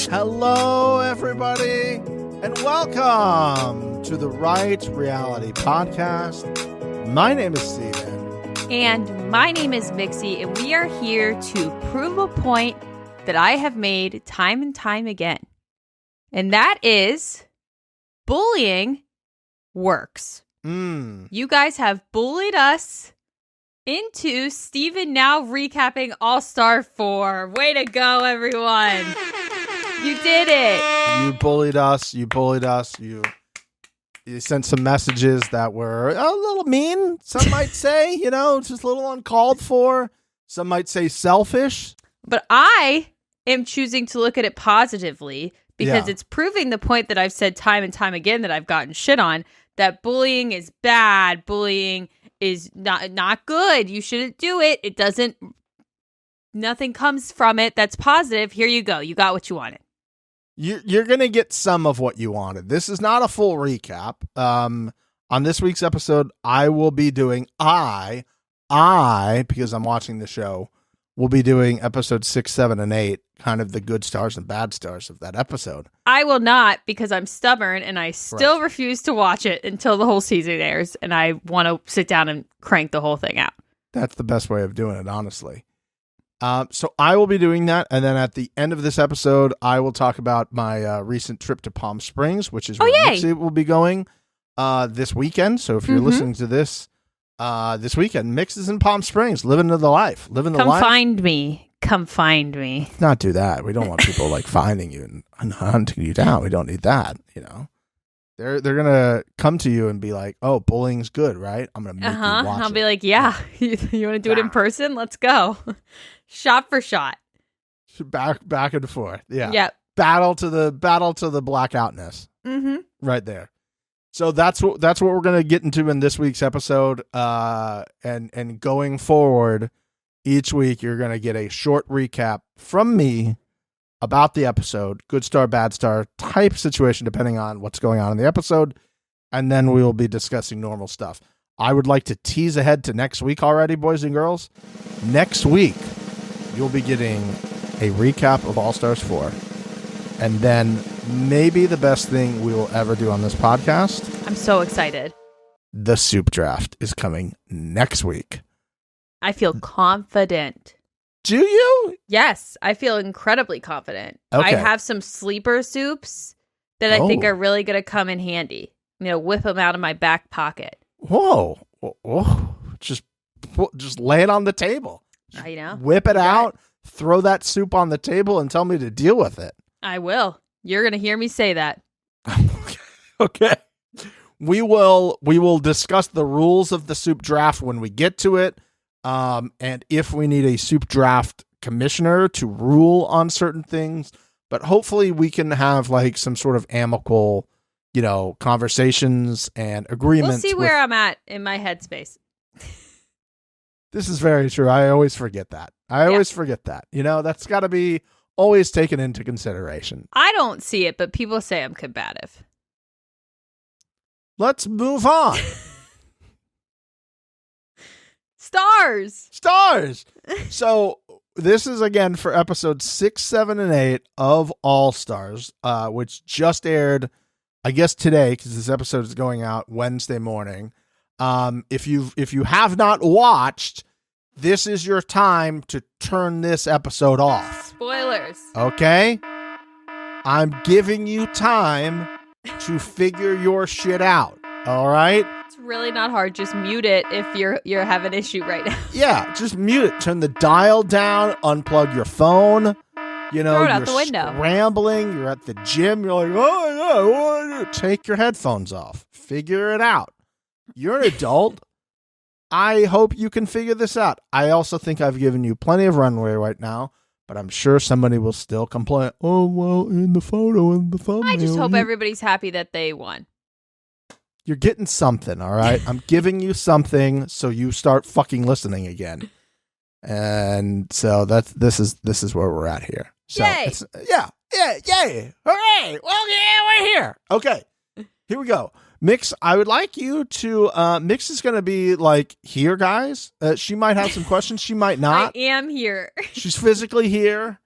Hello, everybody, and welcome to the Right Reality Podcast. My name is Steven. And my name is Mixie, and we are here to prove a point that I have made time and time again. And that is bullying works. You guys have bullied us into Steven now recapping All-Star 4. Way to go, everyone. You did it. You bullied us. You sent some messages that were a little mean, some might say, just a little uncalled for. Some might say selfish. But I am choosing to look at it positively because it's proving the point that I've said time and time again that I've gotten shit on, that bullying is bad. Bullying is not good. You shouldn't do it. It doesn't, nothing comes from it that's positive. Here you go. You got what you wanted. You're going to get some of what you wanted. This is not a full recap. On this week's episode, I will be doing, because I'm watching the show, will be doing episodes 6, 7, and 8, kind of the good stars and bad stars of that episode. I will not, because I'm stubborn and I still refuse to watch it until the whole season airs, and I want to sit down and crank the whole thing out. That's the best way of doing it, honestly. So I will be doing that, and then at the end of this episode, I will talk about my recent trip to Palm Springs, which is where Mixie will be going this weekend. So if you're listening to this this weekend, Mix is in Palm Springs, living the life. Come find me. Come find me. Let's not do that. We don't want people finding you and hunting you down. We don't need that. They're gonna come to you and be like, "Oh, bullying's good, right?" I'm gonna make you watch I'll be like, "Yeah, you want to do it in person? Let's go, shot for shot, back and forth." Yeah, yep. Battle to the blackoutness. Right there. So that's what we're gonna get into in this week's episode. And going forward, each week you're gonna get a short recap from me about the episode, good star, bad star type situation, depending on what's going on in the episode. And then we will be discussing normal stuff. I would like to tease ahead to next week already, boys and girls. Next week, you'll be getting a recap of All Stars 4. And then maybe the best thing we will ever do on this podcast. I'm so excited. The soup draft is coming next week. I feel confident. Do you? Yes, I feel incredibly confident. Okay. I have some sleeper soups that I think are really going to come in handy. Whip them out of my back pocket. Whoa. Just lay it on the table. I know. Whip it out, throw that soup on the table, and tell me to deal with it. I will. You're going to hear me say that. Okay. We will discuss the rules of the soup draft when we get to it. And if we need a soup draft commissioner to rule on certain things, but hopefully we can have some sort of amicable, conversations and agreements. We'll see where I'm at in my headspace. This is very true. I always forget that. That's got to be always taken into consideration. I don't see it, but people say I'm combative. Let's move on. Stars. So this is again for episodes 6, 7, and 8 of All Stars, which just aired, I guess today, because this episode is going out Wednesday morning. If you have not watched, this is your time to turn this episode off. Spoilers. Okay? I'm giving you time to figure your shit out. All right? It's really not hard. Just mute it if you're having an issue right now. Yeah, just mute it. Turn the dial down. Unplug your phone. Throw it out the window. Scrambling. You're at the gym. You're like, oh, yeah. Take your headphones off. Figure it out. You're an adult. I hope you can figure this out. I also think I've given you plenty of runway right now, but I'm sure somebody will still complain. Oh, well, in the photo, in the thumbnail. I just hope everybody's happy that they won. You're getting something, all right? I'm giving you something so you start fucking listening again. And so this is where we're at here. So yay! Yay! Hooray! Well, yeah, we're here. Okay, here we go. Mix, I would like you to, Mix is going to be here, guys. She might have some questions. She might not. I am here. She's physically here.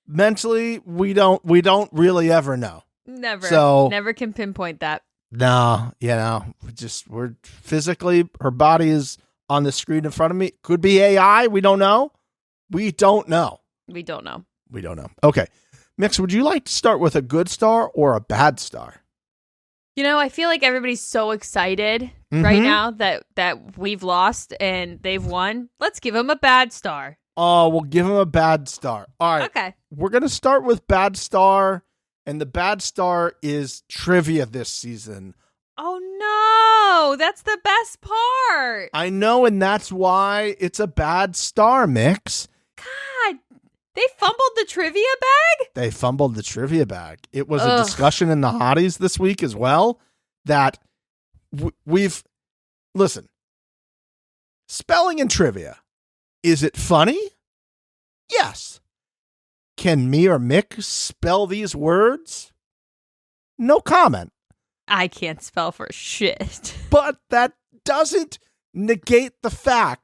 mentally, we don't really ever know. Never can pinpoint that. No, we're physically, her body is on the screen in front of me. Could be AI. We don't know. Okay. Mix, would you like to start with a good star or a bad star? I feel like everybody's so excited right now that we've lost and they've won. Let's give them a bad star. Oh, we'll give them a bad star. All right. Okay. We're going to start with bad star, and the bad star is trivia this season. Oh, no. That's the best part. I know, and that's why it's a bad star, Mix. God, they fumbled the trivia bag? It was a discussion in the hotties this week as well that listen, spelling and trivia. Is it funny? Yes. Can me or Mick spell these words? No comment. I can't spell for shit. But that doesn't negate the fact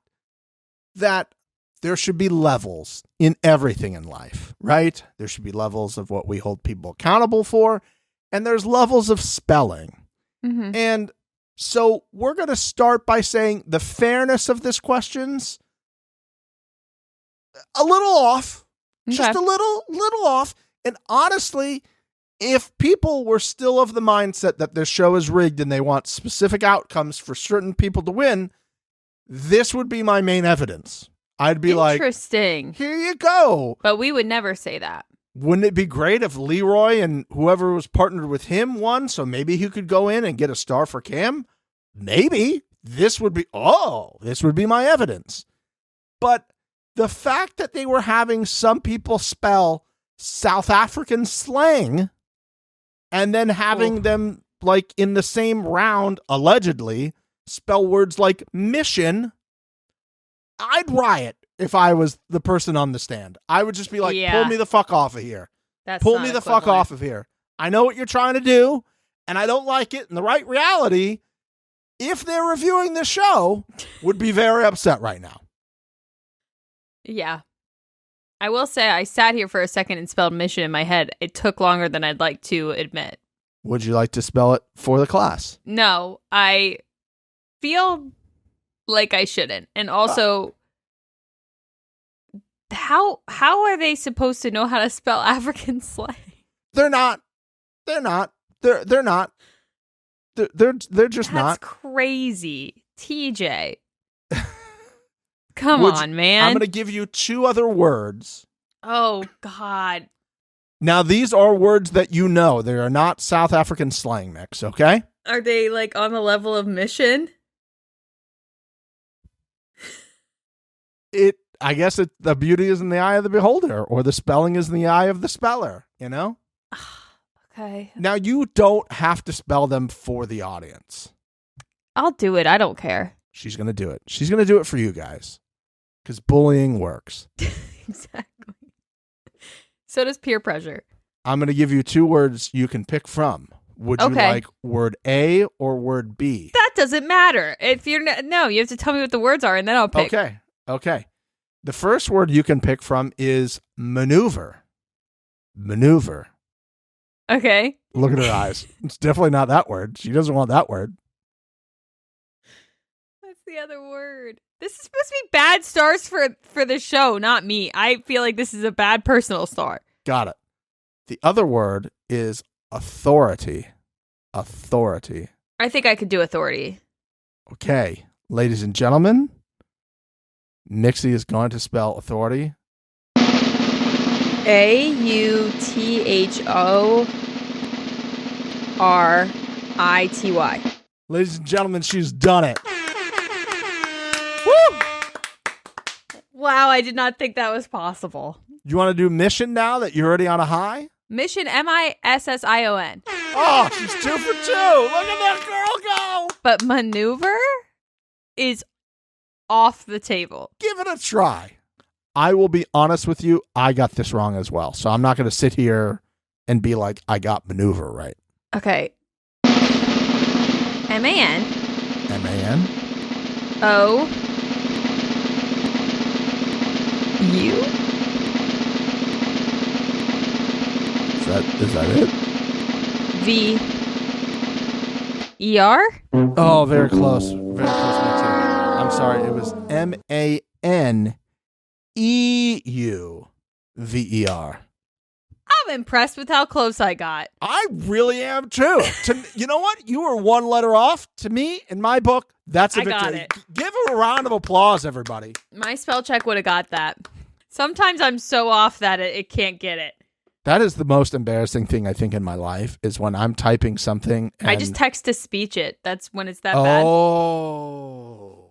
that there should be levels in everything in life, right? There should be levels of what we hold people accountable for, and there's levels of spelling. Mm-hmm. And so we're going to start by saying the fairness of this question's a little off, just a little off. And honestly, if people were still of the mindset that this show is rigged and they want specific outcomes for certain people to win, this would be my main evidence. I'd be like, interesting. Here you go. But we would never say that. Wouldn't it be great if Leroy and whoever was partnered with him won? So maybe he could go in and get a star for Cam? Maybe. This would be my evidence. But the fact that they were having some people spell South African slang and then having them, like, in the same round, allegedly, spell words like mission, I'd riot if I was the person on the stand. I would just be like, pull me the fuck off of here. Pull me the fuck off of here. I know what you're trying to do, and I don't like it. And the right reality, if they're reviewing the show, would be very upset right now. Yeah. I will say I sat here for a second and spelled mission in my head. It took longer than I'd like to admit. Would you like to spell it for the class? No, I feel like I shouldn't. And also, how are they supposed to know how to spell African slang? They're not. They're not. They're just not. That's crazy. TJ. Come on, man. I'm going to give you two other words. Oh, God. Now, these are words that you know. They are not South African slang mix, okay? Are they, like, on the level of mission? I guess the beauty is in the eye of the beholder, or the spelling is in the eye of the speller, you know? Okay. Now, you don't have to spell them for the audience. I'll do it. I don't care. She's going to do it. She's going to do it for you guys. Because bullying works. Exactly. So does peer pressure. I'm going to give you two words you can pick from. Would you like word A or word B? That doesn't matter. If you're no, you have to tell me what the words are, and then I'll pick. Okay. The first word you can pick from is maneuver. Maneuver. Okay. Look at her eyes. It's definitely not that word. She doesn't want that word. That's the other word. This is supposed to be bad stars for the show, not me. I feel like this is a bad personal star. Got it. The other word is authority. Authority. I think I could do authority. Okay. Ladies and gentlemen, Mixie is going to spell authority. AUTHORITY. Ladies and gentlemen, she's done it. Woo! Wow, I did not think that was possible. You want to do mission now that you're already on a high? Mission MISSION. Oh, she's 2 for 2. Look at that girl go. But maneuver is off the table. Give it a try. I will be honest with you. I got this wrong as well. So I'm not going to sit here and be like, I got maneuver right. Okay. MAN. MAN. O. U. that it? V-E-R? Oh, very close. Very close, Mixie. I'm sorry. It was MANEUVER. I'm impressed with how close I got. I really am too. You know what? You were one letter off. To me, in my book, that's a victory. Got it. Give a round of applause, everybody. My spell check would have got that. Sometimes I'm so off that it can't get it. That is the most embarrassing thing I think in my life is when I'm typing something. And... I just text to speech it. That's when it's that bad. Oh.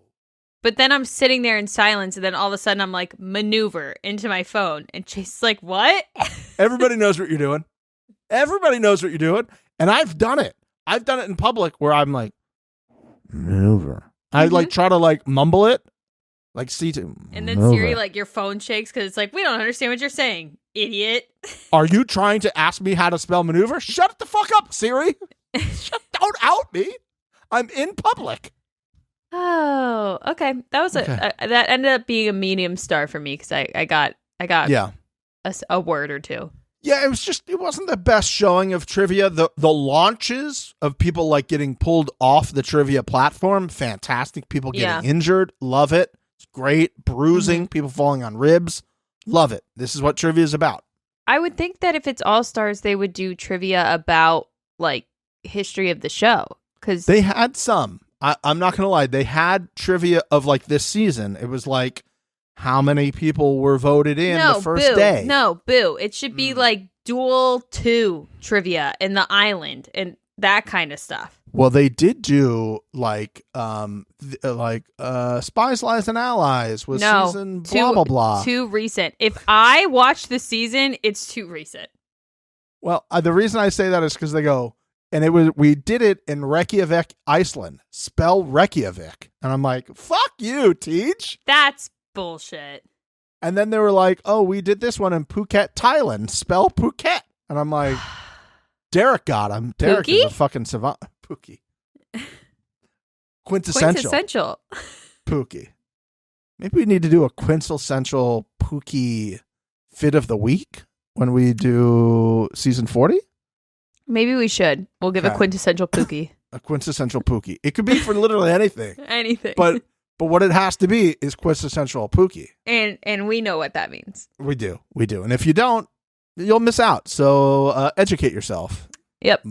But then I'm sitting there in silence, and then all of a sudden I'm like, maneuver into my phone. And Chase's like, what? Everybody knows what you're doing. Everybody knows what you're doing. And I've done it. I've done it in public where I'm like, maneuver. I like try to like mumble it. Like C2. And then Siri, like your phone shakes because it's like, we don't understand what you're saying, idiot. Are you trying to ask me how to spell maneuver? Shut the fuck up, Siri. Don't out me. I'm in public. Oh, okay. That was that ended up being a medium star for me because I got a word or two. Yeah, it wasn't the best showing of trivia. The launches of people like getting pulled off the trivia platform, fantastic. People getting injured, love it. It's great. Bruising, people falling on ribs, love it. This is what trivia is about. I would think that if it's All Stars, they would do trivia about like history of the show because they had some. I'm not going to lie. They had trivia of like this season. It was like how many people were voted in the first day. No, boo. It should be like Duel 2 trivia in the island and that kind of stuff. Well, they did do like Spies, Lies, and Allies was season blah, blah, blah. Too recent. If I watch the season, it's too recent. Well, the reason I say that is because they go, and we did it in Reykjavik, Iceland. Spell Reykjavik. And I'm like, fuck you, Teach. That's bullshit. And then they were like, oh, we did this one in Phuket, Thailand. Spell Phuket. And I'm like, Derek got him. Derek is a fucking savant. Pookie. Quintessential. Pookie. Maybe we need to do a quintessential Pookie fit of the week when we do season 40. Maybe we should. We'll give a quintessential Pookie. A quintessential Pookie. It could be for literally anything. Anything. But what it has to be is quintessential Pookie. And we know what that means. We do. And if you don't, you'll miss out. So educate yourself. Yep.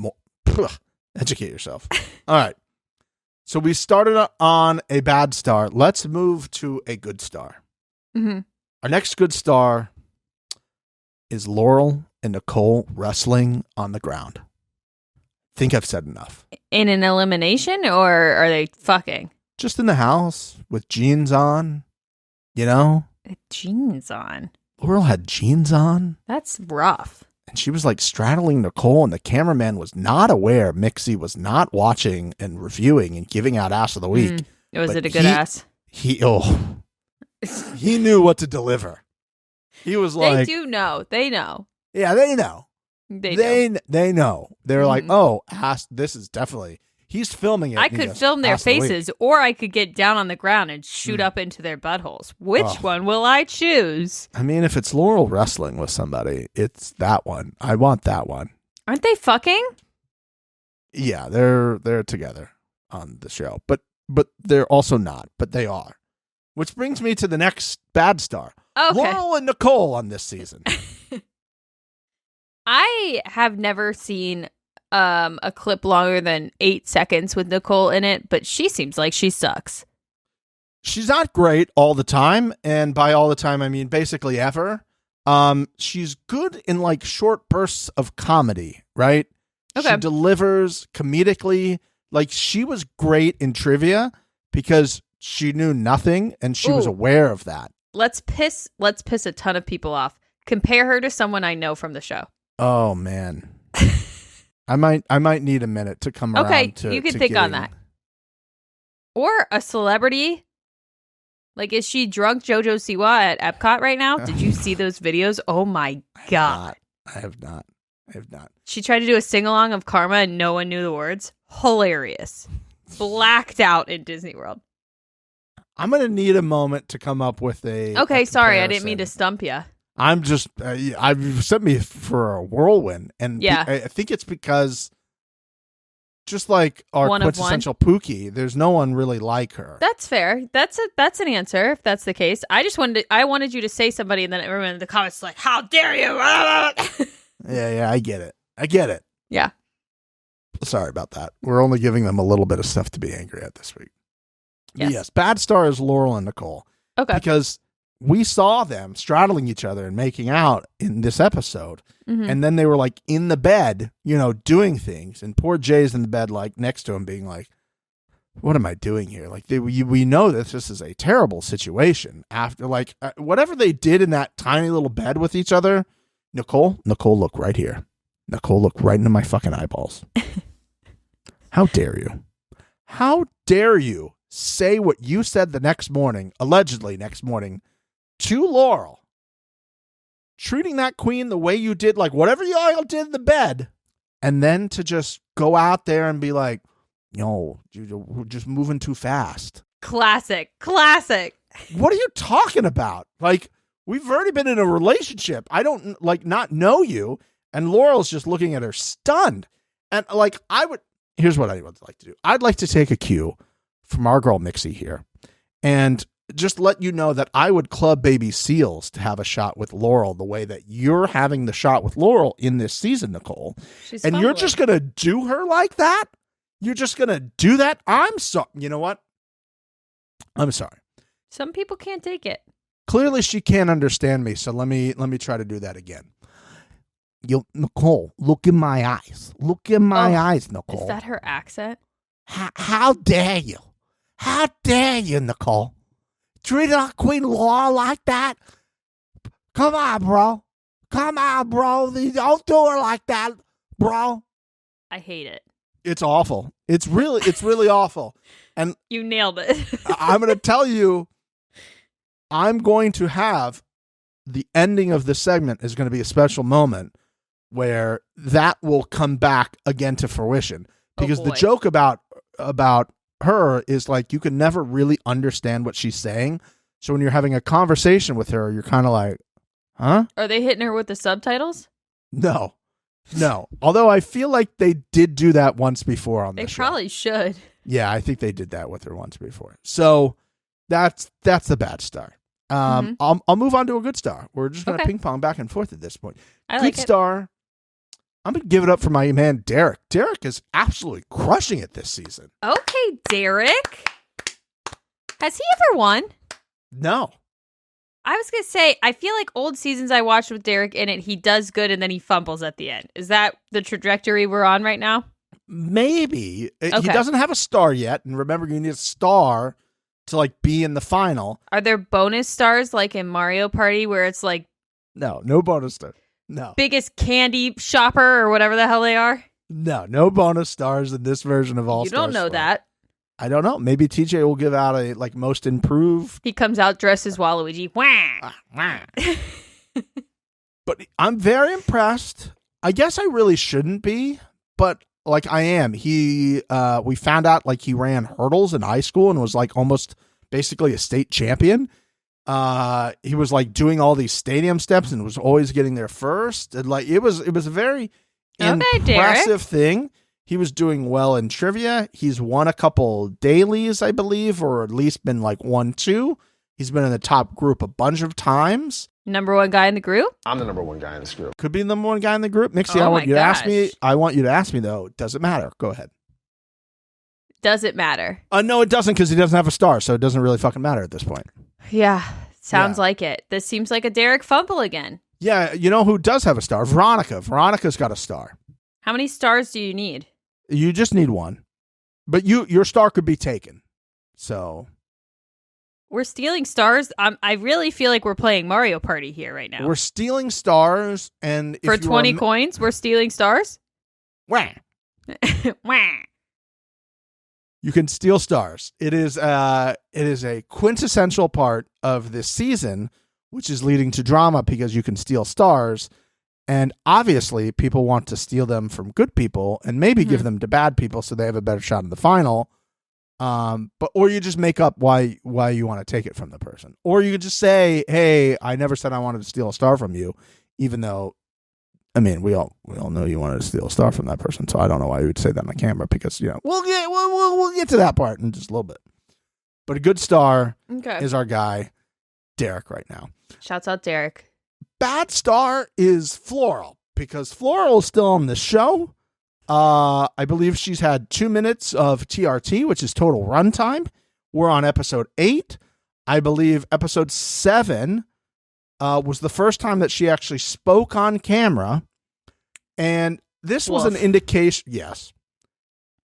Educate yourself. All right. So we started on a bad star. Let's move to a good star. Mm-hmm. Our next good star is Laurel and Nicole wrestling on the ground. I think I've said enough. In an elimination, or are they fucking? Just in the house with jeans on, you know? Jeans on? Laurel had jeans on. That's rough. And she was like straddling Nicole, and the cameraman was not aware. Mixie was not watching and reviewing and giving out ass of the week. Was it a good ass? He knew what to deliver. He was like, they do know. They know. Yeah, they know. They know. They're like, oh, ass. This is definitely. He's filming it. I could film their faces, or I could get down on the ground and shoot up into their buttholes. Which one will I choose? I mean, if it's Laurel wrestling with somebody, it's that one. I want that one. Aren't they fucking? Yeah, they're together on the show, but they're also not. But they are. Which brings me to the next bad star. Okay. Laurel and Nicole on this season. I have never seen a clip longer than 8 seconds with Nicole in it, but she seems like she sucks. She's not great all the time, and by all the time I mean basically ever. She's good in like short bursts of comedy, right? Okay. She delivers comedically. Like she was great in trivia because she knew nothing and she was aware of that. Let's piss a ton of people off. Compare her to someone I know from the show. Oh man. I might need a minute to come around to. Okay, you can think on that. Or a celebrity. Like, is she drunk JoJo Siwa at Epcot right now? Did you see those videos? Oh my God. I have not. She tried to do a sing-along of Karma and no one knew the words. Hilarious. Blacked out in Disney World. I'm going to need a moment to come up with a Okay, sorry, I didn't mean to stump you. I'm just, I've sent me for a whirlwind. And Yeah. I think it's because just like our One of quintessential Pookie, there's no one really like her. That's fair. That's an answer if that's the case. I wanted you to say somebody, and then everyone in the comments like, "How dare you!" Yeah, I get it. Yeah. Sorry about that. We're only giving them a little bit of stuff to be angry at this week. Yes. Yes, bad star is Laurel and Nicole. Okay. Because we saw them straddling each other and making out in this episode. Mm-hmm. And then they were like in the bed, doing things. And poor Jay's in the bed, like next to him being like, what am I doing here? Like we know that this is a terrible situation after whatever they did in that tiny little bed with each other. Nicole, look right here. Nicole, look right into my fucking eyeballs. How dare you? How dare you say what you said the next morning, allegedly next morning, to Laurel, treating that queen the way you did, like whatever y'all did in the bed, and then to just go out there and be like, you're just moving too fast. Classic. What are you talking about? Like, we've already been in a relationship. I don't not know you. And Laurel's just looking at her stunned. And here's what I would like to do. I'd like to take a cue from our girl Mixie here and just let you know that I would club baby seals to have a shot with Laurel the way that you're having the shot with Laurel in this season, Nicole. She's and you're just going to do her like that? You're just going to do that? I'm sorry. You know what? I'm sorry. Some people can't take it. Clearly she can't understand me, so let me try to do that again. Nicole, look in my eyes. Look in my eyes, Nicole. Is that her accent? How dare you? How dare you, Nicole? Treat our Queen Laurel like that? Come on, bro. Come on, bro. Don't do her like that, bro. I hate it. It's awful. It's really awful. And you nailed it. I'm going to tell you, I'm going to have the ending of this segment is going to be a special moment where that will come back again to fruition. Because the joke about her is like you can never really understand what she's saying. So when you're having a conversation with her, you're kind of like, huh? Are they hitting her with the subtitles? No. Although I feel like they did do that once before on the show. They probably should. Yeah, I think they did that with her once before. So that's the bad star. I'll move on to a good star. We're just going to ping pong back and forth at this point. Good star. I'm going to give it up for my man, Derek. Derek is absolutely crushing it this season. Okay, Derek. Has he ever won? No. I was going to say, I feel like old seasons I watched with Derek in it, he does good and then he fumbles at the end. Is that the trajectory we're on right now? Maybe. He doesn't have a star yet. And remember, you need a star to be in the final. Are there bonus stars like in Mario Party where it's like... No bonus star. No. Biggest candy shopper or whatever the hell they are? No bonus stars in this version of All Stars. You don't know that. I don't know. Maybe TJ will give out a most improved. He comes out dressed as Waluigi. Wah! But I'm very impressed. I guess I really shouldn't be, but I am. We found out he ran hurdles in high school and was almost basically a state champion. He was doing all these stadium steps and was always getting there first. And it was a very impressive thing. He was doing well in trivia. He's won a couple dailies, I believe, or at least been 1-2. He's been in the top group a bunch of times. Number one guy in the group? I'm the number one guy in this group. Could be the number one guy in the group. Mixie, I want you to ask me. I want you to ask me though. Does it matter? Go ahead. Does it matter? No, it doesn't because he doesn't have a star, so it doesn't really fucking matter at this point. Yeah, sounds like it. This seems like a Derek fumble again. Yeah, you know who does have a star? Veronica. Veronica's got a star. How many stars do you need? You just need one. But your star could be taken. So we're stealing stars. I really feel like we're playing Mario Party here right now. We're stealing stars, and for 20 coins, we're stealing stars. Wah. Wah. You can steal stars. It is a quintessential part of this season, which is leading to drama because you can steal stars. And obviously, people want to steal them from good people and maybe give them to bad people so they have a better shot in the final. But or you just make up why you want to take it from the person, or you could just say, "Hey, I never said I wanted to steal a star from you," even though, I mean, we all know you wanted to steal a star from that person. So I don't know why you would say that on the camera, because we'll get to that part in just a little bit. But a good star is our guy Derek right now. Shouts out Derek. Bad star is Floral, because Floral is still on the show. I believe she's had 2 minutes of TRT, which is total runtime. We're on episode 8. I believe episode 7 was the first time that she actually spoke on camera. And this was an indication. Yes.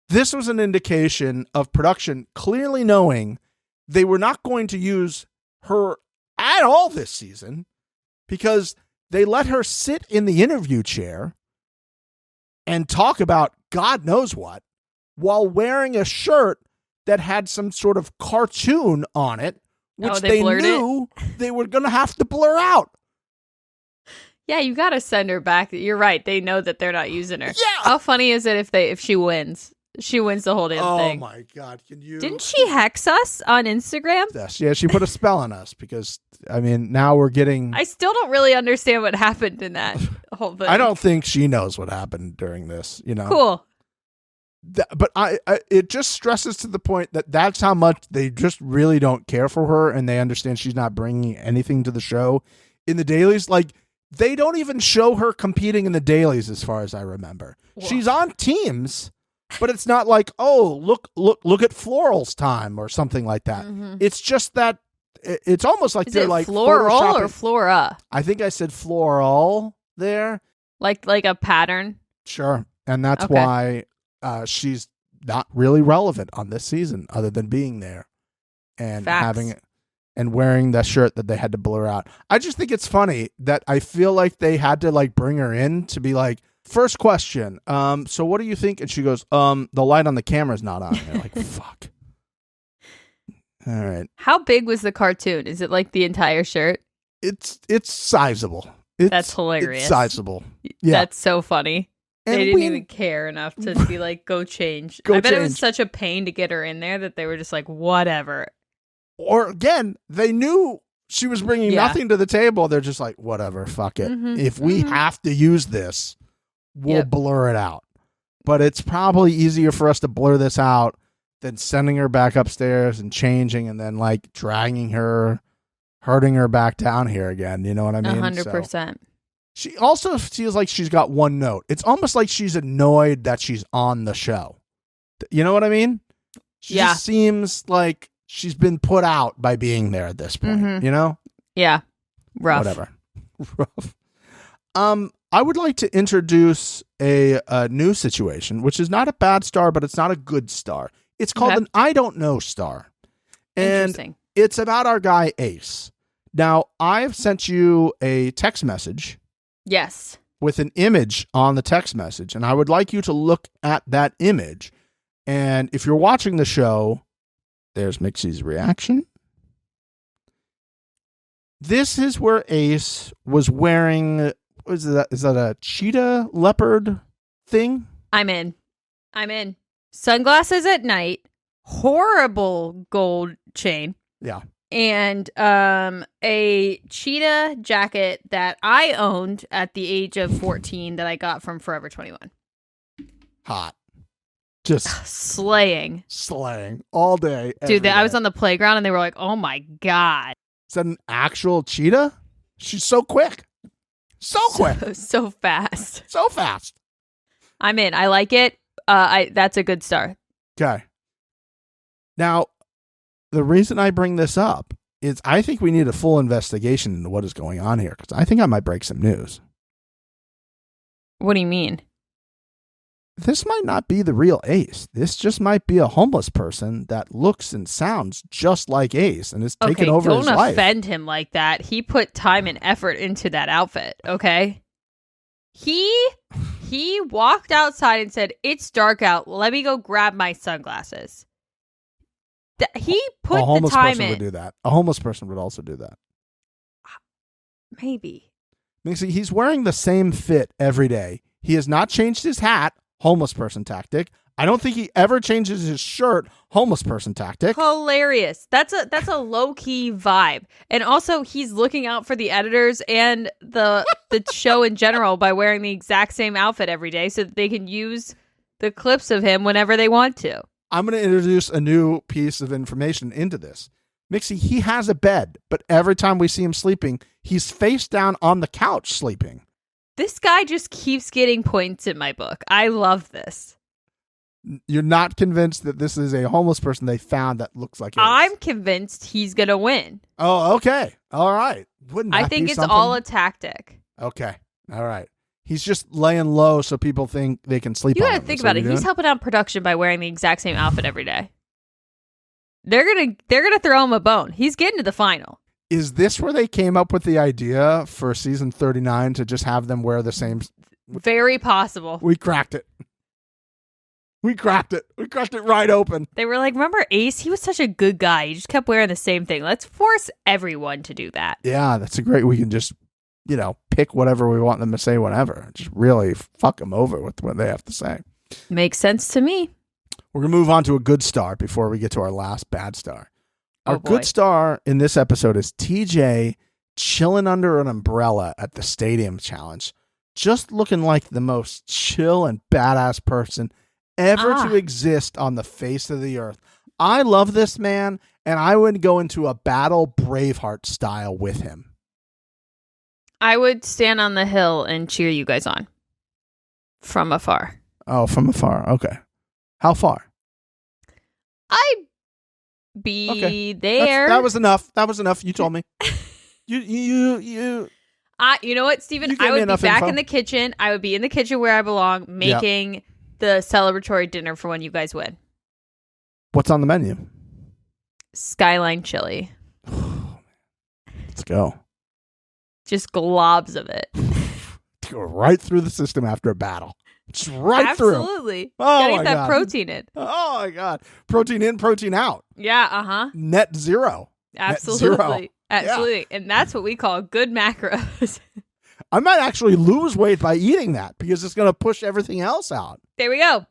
This was an indication of production clearly knowing they were not going to use her at all this season, because they let her sit in the interview chair and talk about God knows what, while wearing a shirt that had some sort of cartoon on it, which they knew they were going to have to blur out. Yeah, you got to send her back. You're right. They know that they're not using her. Yeah. How funny is it if she wins? She wins the whole damn thing. Oh my God. Didn't she hex us on Instagram? Yes. Yeah, she put a spell on us, because, I mean, now we're getting... I still don't really understand what happened in that whole thing. I don't think she knows what happened during this, Cool. But it just stresses to the point that that's how much they just really don't care for her, and they understand she's not bringing anything to the show. In the dailies, like, they don't even show her competing in the dailies, as far as I remember. Whoa. She's on teams, but it's not like, oh, look at Floral's time or something like that. Mm-hmm. It's just that it's almost like they're like Floral or Flora. I think I said Floral there, like a pattern. Sure, and that's why she's not really relevant on this season, other than being there and having it and wearing that shirt that they had to blur out. I just think it's funny that I feel like they had to like bring her in to be like, first question, so what do you think? And she goes, the light on the camera's not on. And they're like, fuck. All right. How big was the cartoon? Is it like the entire shirt? It's sizable. That's hilarious. It's sizable. Yeah. That's so funny. They didn't even care enough to be like, go change. I bet it was such a pain to get her in there that they were just like, whatever. Or again, they knew she was bringing nothing to the table. They're just like, whatever, fuck it. Mm-hmm. If we have to use this, we'll blur it out. But it's probably easier for us to blur this out than sending her back upstairs and changing and then like dragging her, hurting her back down here again. You know what I mean? 100%. So, she also feels like she's got one note. It's almost like she's annoyed that she's on the show. You know what I mean? She just seems like she's been put out by being there at this point, you know? Yeah. Rough. Whatever. Rough. I would like to introduce a new situation, which is not a bad star, but it's not a good star. It's called an I don't know star. And it's about our guy Ace. Now, I've sent you a text message. Yes. With an image on the text message. And I would like you to look at that image. And if you're watching the show, there's Mixie's reaction. This is where Ace was wearing, is that a cheetah leopard thing? I'm in. Sunglasses at night, horrible gold chain. Yeah. And a cheetah jacket that I owned at the age of 14 that I got from Forever 21. Hot. Just slaying all day. Dude, I was on the playground and they were like, oh my God. Is that an actual cheetah? She's so quick. So quick. So fast. So fast. I'm in. I like it. That's a good star. Okay. Now, the reason I bring this up is I think we need a full investigation into what is going on here, because I think I might break some news. What do you mean? This might not be the real Ace. This just might be a homeless person that looks and sounds just like Ace and is taking over his life. Don't offend him like that. He put time and effort into that outfit, okay? He walked outside and said, it's dark out. Let me go grab my sunglasses. He put the time in. A homeless person would do that. A homeless person would also do that. Maybe. Mixie, he's wearing the same fit every day. He has not changed his hat homeless person tactic. I don't think he ever changes his shirt, homeless person tactic. Hilarious. That's a low-key vibe. And also, he's looking out for the editors and the show in general by wearing the exact same outfit every day so that they can use the clips of him whenever they want to. I'm going to introduce a new piece of information into this. Mixie, he has a bed, but every time we see him sleeping, he's face down on the couch sleeping. This guy just keeps getting points in my book. I love this. You're not convinced that this is a homeless person they found that looks like it? I'm convinced he's going to win. Oh, okay. All right. Wouldn't that I think be it's something? all a tactic. Okay. All right. He's just laying low so people think they can sleep You on got him. to think about it. He's helping out production by wearing the exact same outfit every day. They're gonna throw him a bone. He's getting to the final. Is this where they came up with the idea for season 39 to just have them wear the same? Very possible. We cracked it. We cracked it. We crushed it right open. They were like, remember Ace? He was such a good guy. He just kept wearing the same thing. Let's force everyone to do that. Yeah, that's a great. We can just, pick whatever we want them to say, whatever. Just really fuck them over with what they have to say. Makes sense to me. We're going to move on to a good star before we get to our last bad star. Our boy. good star in this episode is TJ chilling under an umbrella at the stadium challenge, just looking like the most chill and badass person ever to exist on the face of the earth. I love this man, and I would go into a battle Braveheart style with him. I would stand on the hill and cheer you guys on from afar. Oh, from afar. Okay. How far? I'd be there. That was enough. That was enough. You told me. You You know what, Steven? You I gave me would be enough back info. in the kitchen. I would be in the kitchen where I belong, making the celebratory dinner for when you guys win. What's on the menu? Skyline chili. Let's go. Just globs of it. Go right through the system after a battle. Just right through. Absolutely. Oh, Gotta my get that God. protein in. Oh, my God. Protein in, protein out. Yeah, uh-huh. Net zero. Absolutely. Net zero. Absolutely. Yeah. And that's what we call good macros. I might actually lose weight by eating that because it's going to push everything else out. There we go.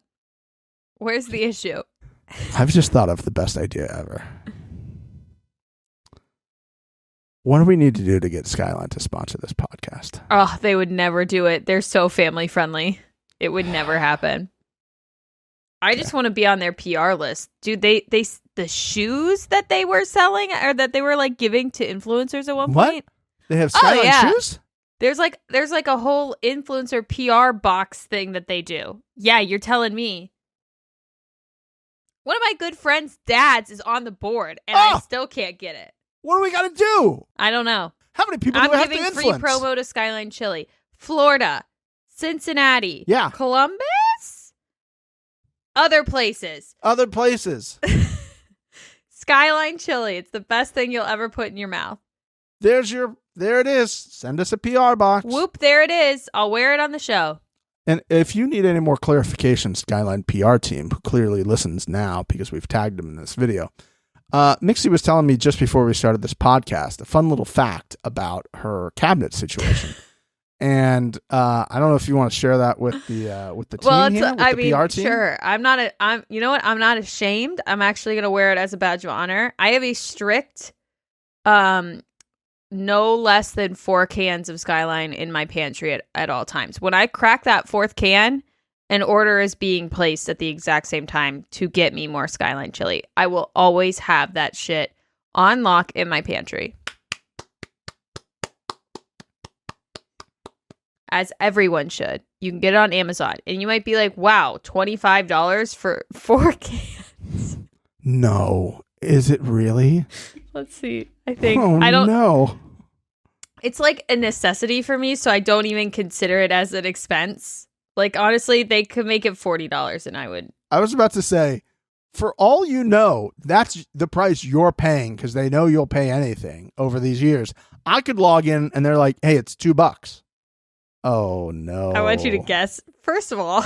Where's the issue? I've just thought of the best idea ever. What do we need to do to get Skyline to sponsor this podcast? Oh, they would never do it. They're so family friendly. It would never happen. I just want to be on their PR list. Dude, the shoes that they were selling or that they were like giving to influencers at one point. They have Skyline shoes? There's like a whole influencer PR box thing that they do. Yeah, you're telling me. One of my good friends' dads is on the board and I still can't get it. What do we got to do? I don't know. How many people do we have to influence? I'm giving free promo to Skyline Chili. Florida, Cincinnati, yeah, Columbus, other places. Skyline Chili. It's the best thing you'll ever put in your mouth. There it is. Send us a PR box. Whoop, there it is. I'll wear it on the show. And if you need any more clarification, Skyline PR team, who clearly listens now because we've tagged them in this video, Mixie was telling me just before we started this podcast a fun little fact about her cabinet situation. And I don't know if you want to share that with the team here, with the PR team. Sure. You know what? I'm not ashamed. I'm actually going to wear it as a badge of honor. I have a strict, no less than 4 cans of Skyline in my pantry at all times. When I crack that 4th can, an order is being placed at the exact same time to get me more Skyline chili. I will always have that shit on lock in my pantry. As everyone should. You can get it on Amazon. And you might be like, wow, $25 for 4 cans. No. Is it really? Let's see. I think. I don't know. It's like a necessity for me, so I don't even consider it as an expense. Like, honestly, they could make it $40 and I would. I was about to say, for all you know, that's the price you're paying because they know you'll pay anything over these years. I could log in and they're like, hey, it's $2. Oh, no. I want you to guess. First of all.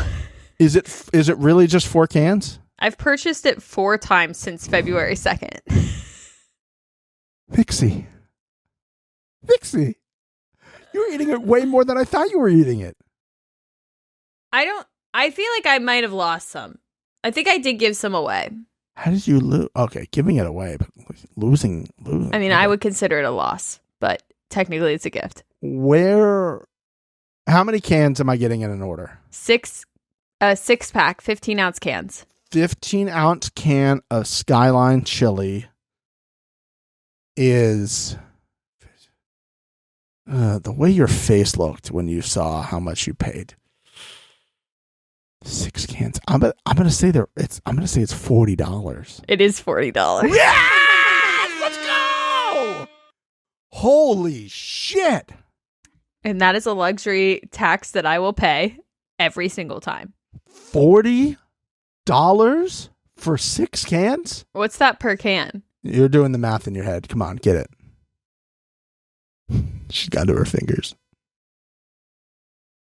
Is it really just 4 cans? I've purchased it 4 times since February 2nd. Mixie. You were eating it way more than I thought you were eating it. I feel like I might have lost some. I think I did give some away. How did you lose? Okay, giving it away, but losing. I mean, I would consider it a loss, but technically it's a gift. How many cans am I getting in an order? 6-pack, 15-ounce cans. 15-ounce can of Skyline chili is the way your face looked when you saw how much you paid. 6 cans. I'm gonna say it's $40. It is $40. Yeah! Let's go! Holy shit! And that is a luxury tax that I will pay every single time. $40 for 6 cans? What's that per can? You're doing the math in your head. Come on, get it. She's got to her fingers.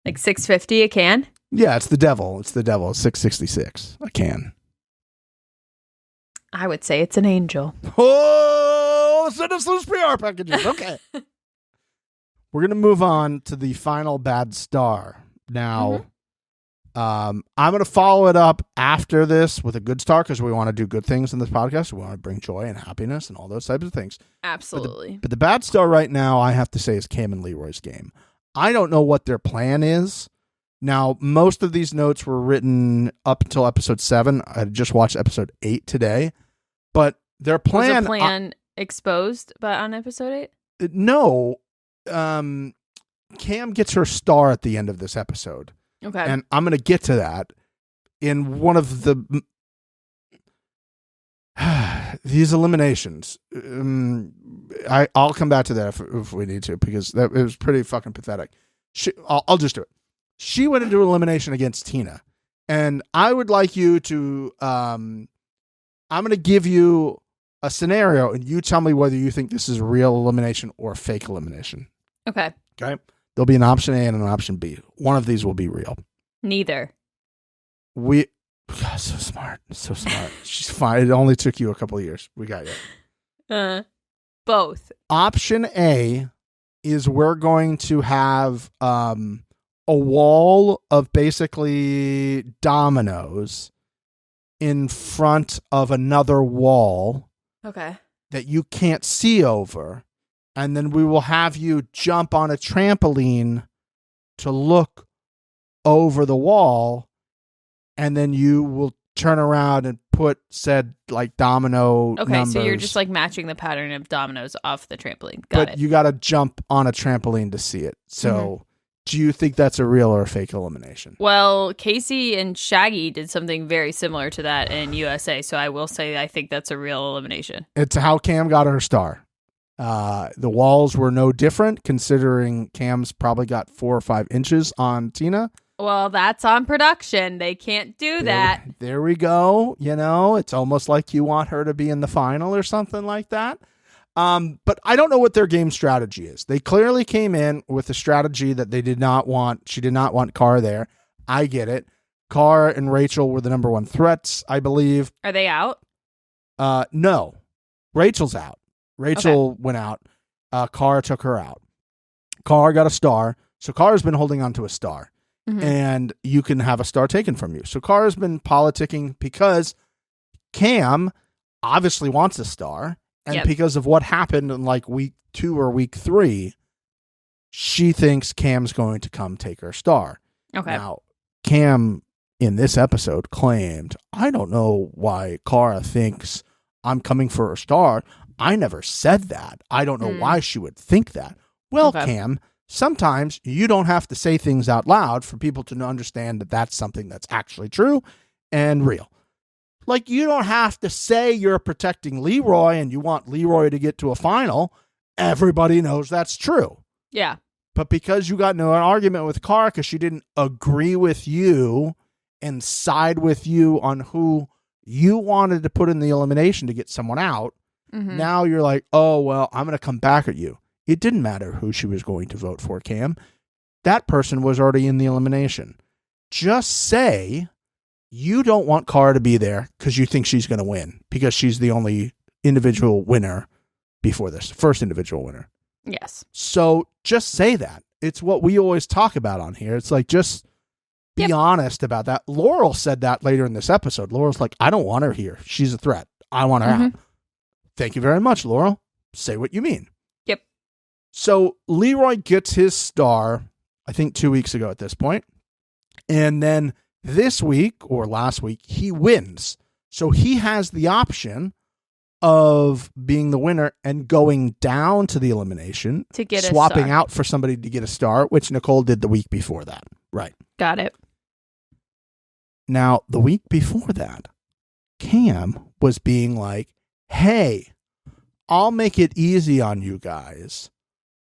Like $6.50 a can? Yeah, it's the devil. It's $6.66 a can. I would say it's an angel. Oh, send us those PR packages. Okay. We're going to move on to the final bad star. Now, I'm going to follow it up after this with a good star because we want to do good things in this podcast. We want to bring joy and happiness and all those types of things. Absolutely. But the bad star right now, I have to say, is Cam and Leroy's game. I don't know what their plan is. Now, most of these notes were written up until episode 7. I just watched episode 8 today. But their plan... Was the plan exposed on episode 8? No. Cam gets her star at the end of this episode. Okay. And I'm going to get to that in one of the... these eliminations. I'll come back to that if we need to, because it was pretty fucking pathetic. I'll just do it. She went into elimination against Tina, and I would like you to, I'm going to give you a scenario, and you tell me whether you think this is real elimination or fake elimination. Okay. Okay. There'll be an option A and an option B. One of these will be real. Neither. God, so smart. So smart. She's fine. It only took you a couple of years. We got you. Both. Option A is we're going to have, a wall of basically dominoes in front of another wall. Okay. That you can't see over. And then we will have you jump on a trampoline to look over the wall. And then you will turn around and put said like domino numbers. So you're just like matching the pattern of dominoes off the trampoline. Got it. But you got to jump on a trampoline to see it. So do you think that's a real or a fake elimination? Well, Casey and Shaggy did something very similar to that in USA, so I will say I think that's a real elimination. It's how Cam got her star. The walls were no different, considering Cam's probably got 4 or 5 inches on Tina. Well, that's on production. They can't do that. There we go. You know, it's almost like you want her to be in the final or something like that. But I don't know what their game strategy is. They clearly came in with a strategy that she did not want Cara there. I get it. Cara and Rachel were the number 1 threats, I believe. Are they out? No. Rachel's out. Rachel went out. Cara took her out. Cara got a star. So Cara's been holding on to a star. Mm-hmm. And you can have a star taken from you. So Cara's been politicking because Cam obviously wants a star. And because of what happened in like week 2 or week 3, she thinks Cam's going to come take her star. Okay. Now, Cam in this episode claimed, I don't know why Cara thinks I'm coming for her star. I never said that. I don't know why she would think that. Well, Cam, sometimes you don't have to say things out loud for people to understand that that's something that's actually true and real. Like, you don't have to say you're protecting Leroy and you want Leroy to get to a final. Everybody knows that's true. Yeah. But because you got into an argument with Cara because she didn't agree with you and side with you on who you wanted to put in the elimination to get someone out, now you're like, oh, well, I'm going to come back at you. It didn't matter who she was going to vote for, Cam. That person was already in the elimination. Just say you don't want Cara to be there because you think she's going to win because she's the only individual winner before this, first individual winner. Yes. So just say that. It's what we always talk about on here. It's like, just Be honest about that. Laurel said that later in this episode. Laurel's like, I don't want her here. She's a threat. I want her out. Thank you very much, Laurel. Say what you mean. Yep. So Leroy gets his star, I think 2 weeks ago at this point. And then this week or last week, he wins. So he has the option of being the winner and going down to the elimination to get swapping out for somebody to get a star, which Nicole did the week before that. Right. Got it. Now, the week before that, Cam was being like, hey, I'll make it easy on you guys.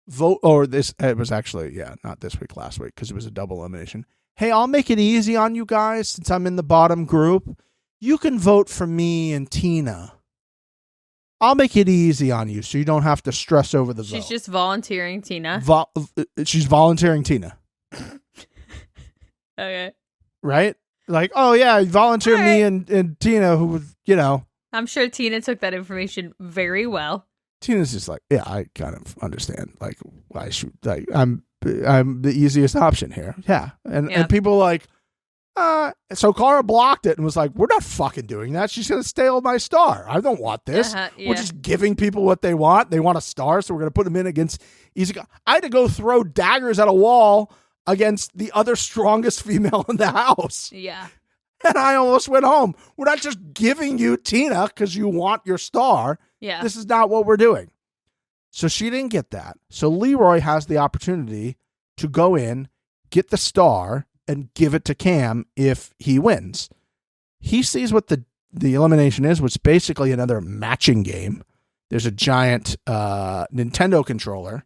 Vote, or this, it was actually, not this week, last week, because it was a double elimination. Hey, I'll make it easy on you guys since I'm in the bottom group. You can vote for me and Tina. I'll make it easy on you so you don't have to stress over the vote. She's just volunteering Tina. She's volunteering Tina. Okay. Right? Like, oh yeah, volunteer me and Tina, who, I'm sure Tina took that information very well. Tina's just like, yeah, I kind of understand. Like, why should, like, I'm the easiest option here. Yeah. And people like, so Cara blocked it and was like, we're not fucking doing that. She's going to steal my star. I don't want this. We're just giving people what they want. They want a star, so we're going to put them in against easy. I had to go throw daggers at a wall against the other strongest female in the house. Yeah. And I almost went home. We're not just giving you Tina because you want your star. Yeah. This is not what we're doing. So she didn't get that. So Leroy has the opportunity to go in, get the star, and give it to Cam if he wins. He sees what the elimination is, which is basically another matching game. There's a giant Nintendo controller.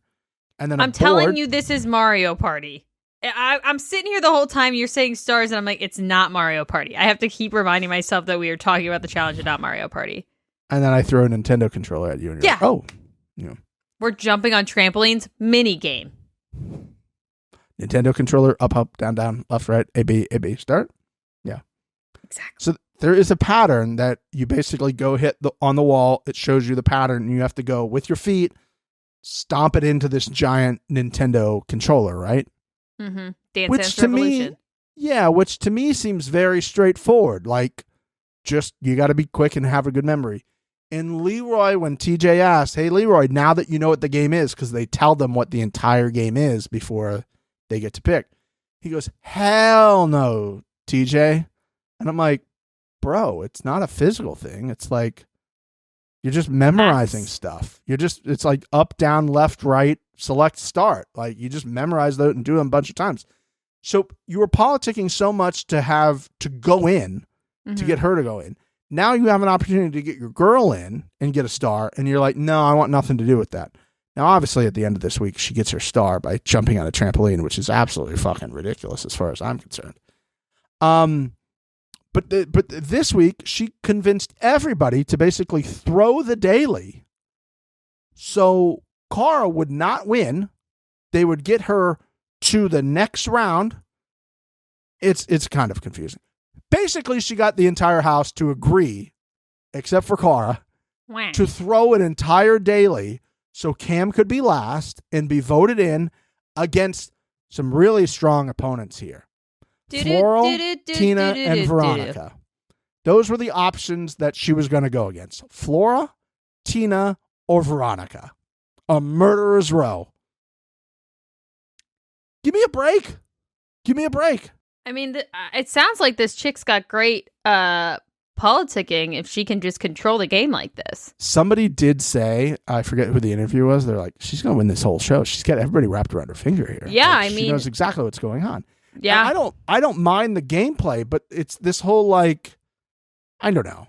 And then I'm telling you, this is Mario Party. I'm sitting here the whole time you're saying stars, and I'm like, it's not Mario Party. I have to keep reminding myself that we are talking about the challenge and not Mario Party. And then I throw a Nintendo controller at you, and you're like, oh. Yeah. We're jumping on trampolines, mini game. Nintendo controller, up, down, left, right, A, B, start. Yeah. Exactly. So there is a pattern that you basically go hit on the wall. It shows you the pattern, and you have to go with your feet, stomp it into this giant Nintendo controller, right? Mm-hmm. Dance Dance Revolution. Which to me seems very straightforward. Like, just, you got to be quick and have a good memory. And Leroy, when TJ asked, hey, Leroy, now that you know what the game is, because they tell them what the entire game is before they get to pick, he goes, hell no, TJ. And I'm like, bro, it's not a physical thing. It's like, you're just memorizing stuff. It's like up, down, left, right, select, start. Like, you just memorize those and do them a bunch of times. So you were politicking so much to have to go in, to get her to go in. Now you have an opportunity to get your girl in and get a star, and you're like, no, I want nothing to do with that. Now, obviously, at the end of this week, she gets her star by jumping on a trampoline, which is absolutely fucking ridiculous as far as I'm concerned. But this week, she convinced everybody to basically throw the daily. So Cara would not win. They would get her to the next round. It's kind of confusing. Basically, she got the entire house to agree, except for Cara, to throw an entire daily so Cam could be last and be voted in against some really strong opponents here. Floral, Tina, and Veronica. Those were the options that she was going to go against. Flora, Tina, or Veronica. A murderer's row. Give me a break. Give me a break. I mean, it sounds like this chick's got great politicking if she can just control the game like this. Somebody did say, I forget who the interview was, they're like, she's going to win this whole show. She's got everybody wrapped around her finger here. Yeah, like, she knows exactly what's going on. Yeah. Now, I don't mind the gameplay, but it's this whole, like, I don't know.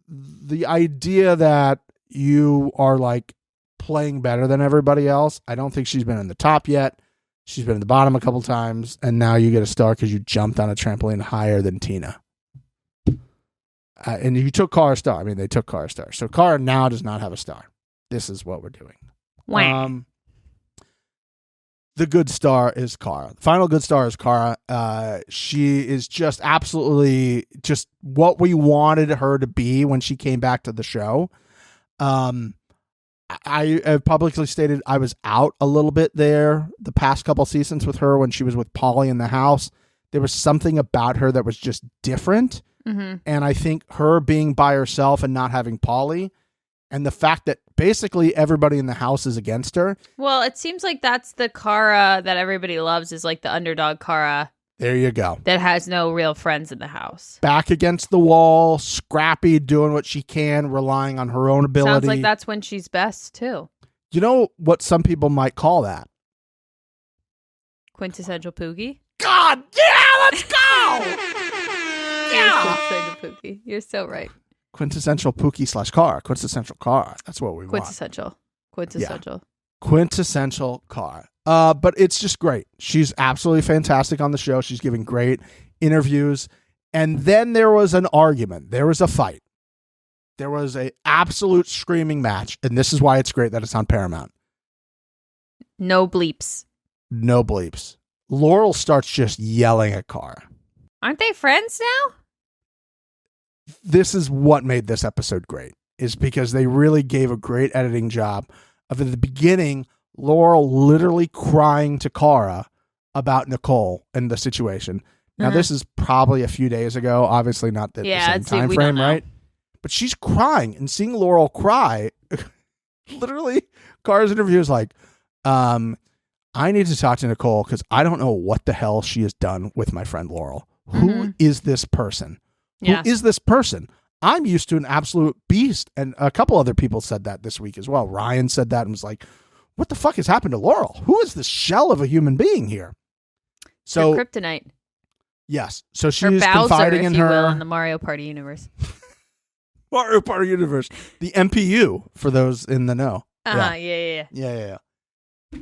The idea that you are, like, playing better than everybody else. I don't think she's been in the top yet. She's been in the bottom a couple times, and now you get a star because you jumped on a trampoline higher than Tina. And you took Cara's star. I mean, they took Cara's star. So Cara now does not have a star. This is what we're doing. Wow. The good star is Cara. The final good star is Cara. She is just absolutely just what we wanted her to be when she came back to the show. I have publicly stated I was out a little bit there the past couple seasons with her when she was with Polly in the house. There was something about her that was just different. Mm-hmm. And I think her being by herself and not having Paulie, and the fact that basically everybody in the house is against her. Well, it seems like that's the Kara that everybody loves, is like the underdog Kara. There you go. That has no real friends in the house. Back against the wall, scrappy, doing what she can, relying on her own ability. Sounds like that's when she's best, too. You know what some people might call that? Quintessential Pookie? God, yeah, let's go! Yeah! Quintessential Pookie. You're so right. Quintessential Pookie / car. Quintessential car. That's what we want. Quintessential. Yeah. Quintessential car. But it's just great. She's absolutely fantastic on the show. She's giving great interviews. And then there was an argument. There was a fight. There was an absolute screaming match. And this is why it's great that it's on Paramount. No bleeps. No bleeps. Laurel starts just yelling at Cara. Aren't they friends now? This is what made this episode great, is because they really gave a great editing job of, at the beginning, Laurel literally crying to Cara about Nicole and the situation. Now, this is probably a few days ago, obviously not the same time frame, right? But she's crying, and seeing Laurel cry, literally, Cara's interview is like, I need to talk to Nicole because I don't know what the hell she has done with my friend Laurel. Who is this person? Yeah. Who is this person? I'm used to an absolute beast. And a couple other people said that this week as well. Ryan said that and was like, what the fuck has happened to Laurel? Who is this shell of a human being here? So her kryptonite. Yes. So she's her Bowser, confiding in if you her will, in the Mario Party universe. Mario Party universe. The MPU for those in the know. Yeah.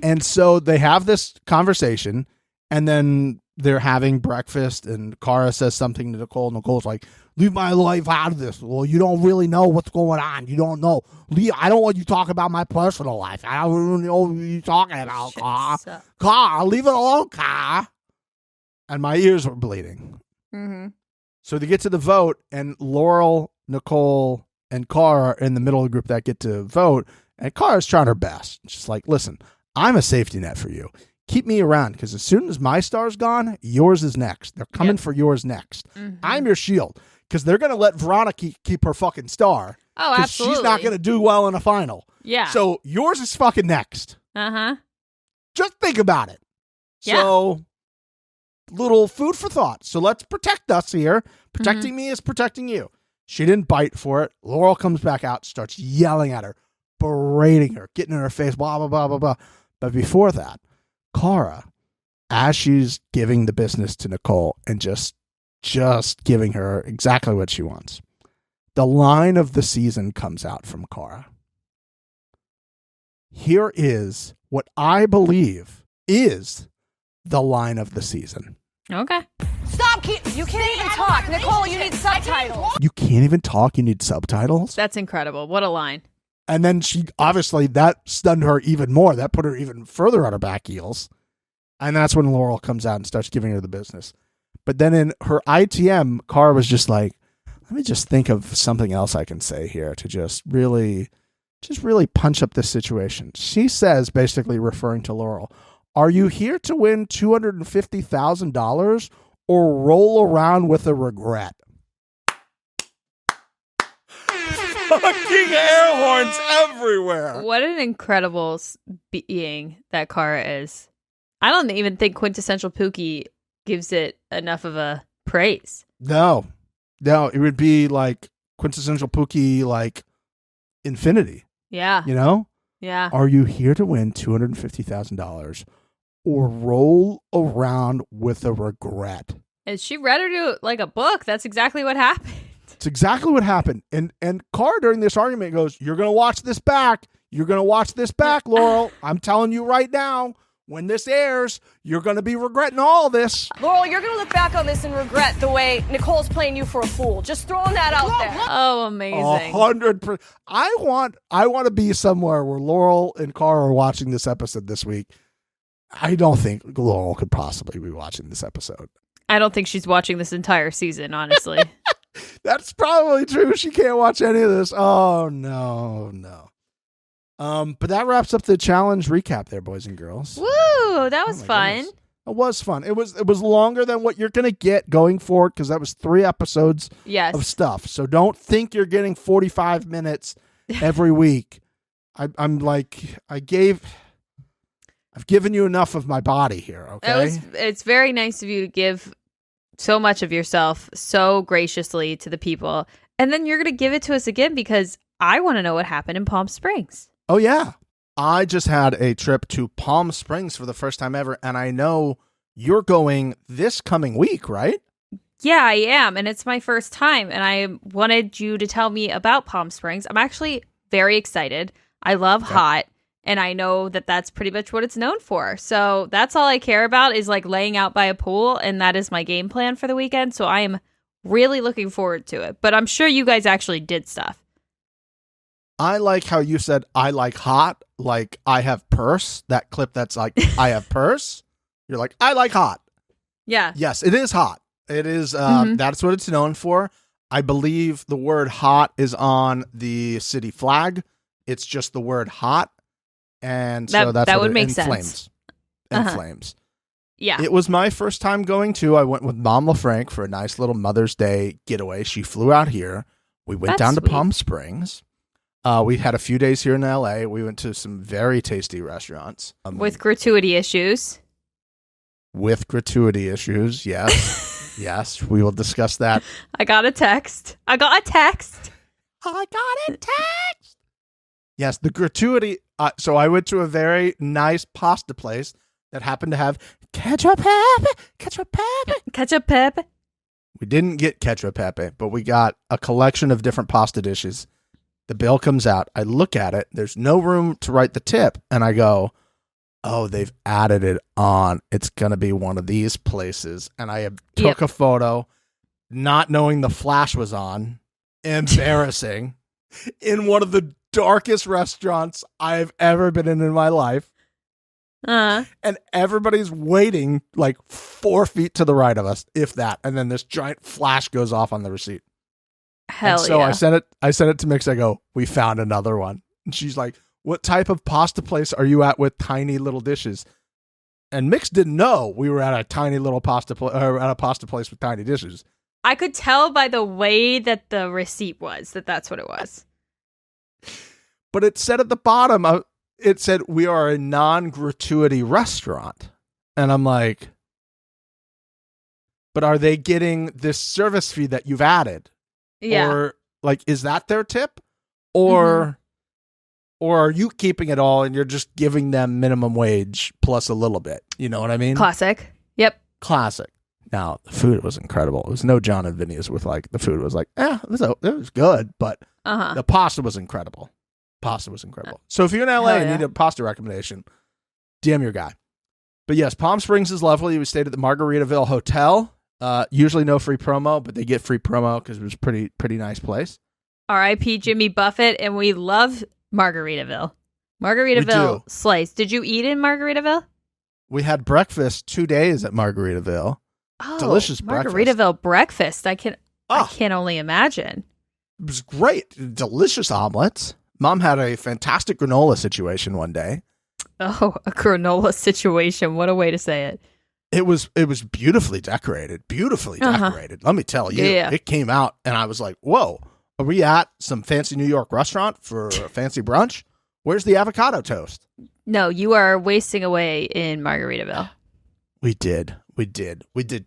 And so they have this conversation, and then they're having breakfast, and Cara says something to Nicole. Nicole's like, leave my life out of this. Well, you don't really know what's going on. You don't know. I don't want you to talk about my personal life. I don't know what you're talking about, Cara. Cara, leave it alone, Cara. And my ears were bleeding. Mm-hmm. So they get to the vote, and Laurel, Nicole, and Cara are in the middle of the group that get to vote, and Cara's trying her best. She's like, listen, I'm a safety net for you. Keep me around, because as soon as my star's gone, yours is next. They're coming for yours next. Mm-hmm. I'm your shield, because they're going to let Veronica keep her fucking star. Oh, absolutely. She's not going to do well in a final. Yeah. So yours is fucking next. Uh-huh. Just think about it. Yeah. So, little food for thought. So let's protect us here. Protecting me is protecting you. She didn't bite for it. Laurel comes back out, starts yelling at her, berating her, getting in her face, blah, blah, blah, blah, blah. But before that, Cara, as she's giving the business to Nicole and just giving her exactly what she wants, the line of the season comes out from Cara. Here is what I believe is the line of the season. Okay. Stop! You can't even talk. Nicole, you need subtitles. You can't even talk? You need subtitles? That's incredible. What a line. And then she, obviously, that stunned her even more. That put her even further on her back heels. And that's when Laurel comes out and starts giving her the business. But then in her ITM, Cara was just like, let me just think of something else I can say here to just really punch up this situation. She says, basically referring to Laurel, are you here to win $250,000 or roll around with a regret? Fucking air horns everywhere. What an incredible being that Cara is. I don't even think Quintessential Pookie gives it enough of a praise. No, it would be like Quintessential Pookie, like infinity. Yeah. You know? Yeah. Are you here to win $250,000 or roll around with a regret? And she read her to like a book. That's exactly what happened. It's exactly what happened. And Cara during this argument goes, you're going to watch this back. You're going to watch this back, Laurel. I'm telling you right now, when this airs, you're going to be regretting all this. Laurel, you're going to look back on this and regret the way Nicole's playing you for a fool. Just throwing that out there. Oh, amazing. 100%. I want to be somewhere where Laurel and Cara are watching this episode this week. I don't think Laurel could possibly be watching this episode. I don't think she's watching this entire season, honestly. That's probably true. She can't watch any of this. Oh, no. But that wraps up the challenge recap there, boys and girls. Woo! That was fun. Goodness. It was fun. It was longer than what you're gonna get going forward because that was 3 episodes of stuff. So don't think you're getting 45 minutes every week. I've given you enough of my body here. Okay, it's very nice of you to give so much of yourself so graciously to the people, and then you're gonna give it to us again because I want to know what happened in Palm Springs. Oh yeah. I just had a trip to Palm Springs for the first time ever, and I know you're going this coming week, right? Yeah, I am, and it's my first time, and I wanted you to tell me about Palm Springs. I'm actually very excited. I love hot, and I know that that's pretty much what it's known for. So that's all I care about is like laying out by a pool, and that is my game plan for the weekend. So I am really looking forward to it, but I'm sure you guys actually did stuff. I like how you said, I like hot, like I have purse. That clip that's like, I have purse. You're like, I like hot. Yeah. Yes, it is hot. It is, that's what it's known for. I believe the word hot is on the city flag. It's just the word hot. And so that's that what would it make inflames. sense. Inflames. Yeah. It was my first time going to. I went with Mom LaFranc for a nice little Mother's Day getaway. She flew out here. We went down to Palm Springs. We had a few days here in LA. We went to some very tasty restaurants. With gratuity issues. With gratuity issues, yes. Yes, we will discuss that. I got a text. Yes, the gratuity. So I went to a very nice pasta place that happened to have ketchup pepe. We didn't get ketchup pepe, but we got a collection of different pasta dishes. The bill comes out. I look at it. There's no room to write the tip. And I go, oh, they've added it on. It's going to be one of these places. And I took a photo, not knowing the flash was on. Embarrassing. In one of the darkest restaurants I've ever been in my life. And everybody's waiting like 4 feet to the right of us, if that. And then this giant flash goes off on the receipt. Hell so yeah. I sent it to Mix. I go, we found another one. And she's like, what type of pasta place are you at with tiny little dishes? And Mix didn't know we were at a tiny little pasta place with tiny dishes. I could tell by the way that the receipt was that's what it was. But it said at the bottom, it said we are a non-gratuity restaurant. And I'm like, but are they getting this service fee that you've added? Yeah. Or like, is that their tip? Or are you keeping it all and you're just giving them minimum wage plus a little bit? You know what I mean? Classic. Yep. Classic. Now, the food was incredible. It was no John and Vinny's with like, the food was like, it was good, but the pasta was incredible. So if you're in LA and need a pasta recommendation, DM your guy. But yes, Palm Springs is lovely. We stayed at the Margaritaville Hotel. Usually no free promo, but they get free promo because it was pretty nice place. R.I.P. Jimmy Buffett, and we love Margaritaville. Margaritaville slice. Did you eat in Margaritaville? We had breakfast 2 days at Margaritaville. Oh, delicious breakfast. Margaritaville breakfast. I can only imagine. It was great. Delicious omelets. Mom had a fantastic granola situation one day. Oh, a granola situation. What a way to say it. It was beautifully decorated. Decorated. Let me tell you. Yeah. It came out and I was like, whoa, are we at some fancy New York restaurant for a fancy brunch? Where's the avocado toast? No, you are wasting away in Margaritaville. We did. We did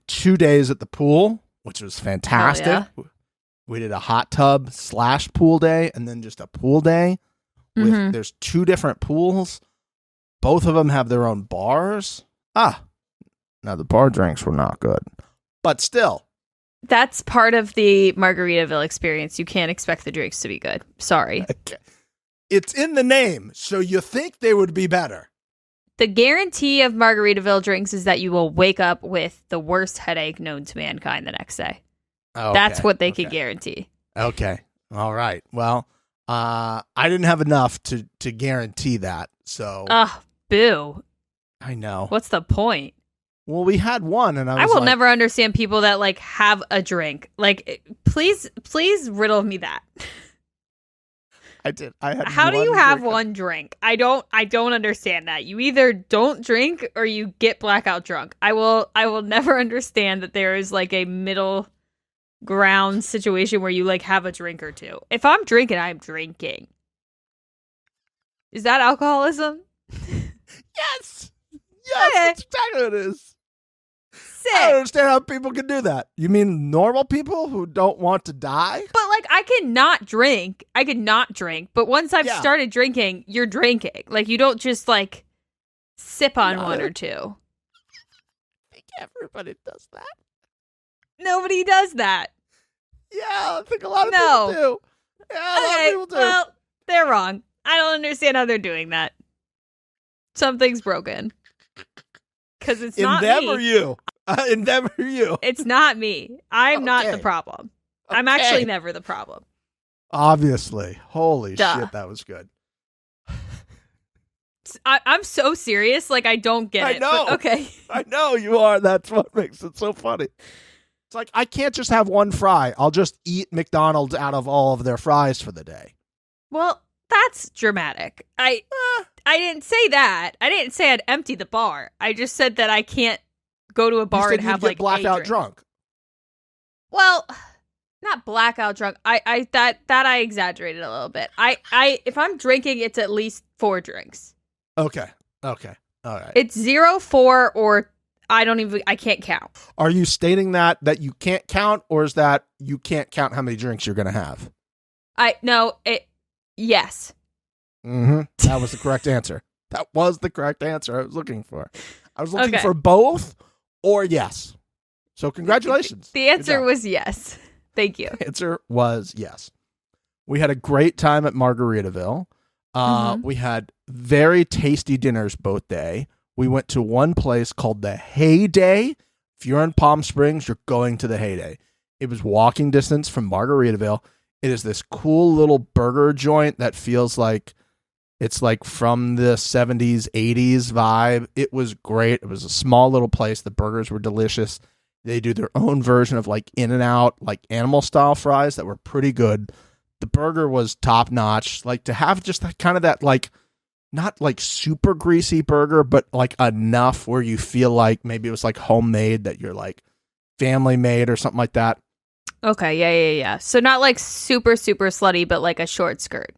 2 days at the pool, which was fantastic. Yeah. We did a hot tub / pool day and then just a pool day. There's 2 different pools. Both of them have their own bars. Now the bar drinks were not good, but still. That's part of the Margaritaville experience. You can't expect the drinks to be good. Sorry. Okay. It's in the name, so you think they would be better. The guarantee of Margaritaville drinks is that you will wake up with the worst headache known to mankind the next day. Okay. That's what they can guarantee. Okay. All right. Well, I didn't have enough to guarantee that. So. Boo. I know. What's the point? Well, we had one, and I will never understand people that like have a drink. Like, please riddle me that. I did. I had. How do you have one drink? I don't understand that. You either don't drink or you get blackout drunk. I will never understand that there is like a middle ground situation where you like have a drink or two. If I'm drinking, I'm drinking. Is that alcoholism? Yes. Yes, Okay. that's exactly what it is. Sick. I don't understand how people can do that. You mean normal people who don't want to die? But like I can not drink. But once I've started drinking, you're drinking. Like you don't just like sip on one or two. I think everybody does that. Nobody does that. Yeah, I think a lot of people do. Yeah, a lot of people do. Well, they're wrong. I don't understand how they're doing that. Something's broken. Because it's not me. In them or you? In them or you? It's not me. I'm not the problem. Okay. I'm actually never the problem. Obviously. Holy shit, that was good. I'm so serious. Like, I don't get it. I know. But okay. I know you are. That's what makes it so funny. It's like, I can't just have one fry. I'll just eat McDonald's out of all of their fries for the day. Well, that's dramatic. I didn't say that. I didn't say I'd empty the bar. I just said that I can't go to a bar and have like blackout drunk. Well, not blackout drunk. I exaggerated a little bit. I if I'm drinking, it's at least 4 drinks. Okay. All right. It's 0, 4, or I can't count. Are you stating that you can't count, or is that you can't count how many drinks you're going to have? Yes. Mm-hmm. That was the correct answer. That was the correct answer I was looking for. I was looking for both or yes. So congratulations. The answer was yes. Thank you. The answer was yes. We had a great time at Margaritaville. We had very tasty dinners both day. We went to one place called the Heyday. If you're in Palm Springs, you're going to the Heyday. It was walking distance from Margaritaville. It is this cool little burger joint that feels like it's like from the 70s, 80s vibe. It was great. It was a small little place. The burgers were delicious. They do their own version of like In-N-Out, like animal style fries that were pretty good. The burger was top notch. Like to have just that kind of that like, not like super greasy burger, but like enough where you feel like maybe it was like homemade, that you're like family made or something like that. Okay, yeah. So not like super, super slutty, but like a short skirt.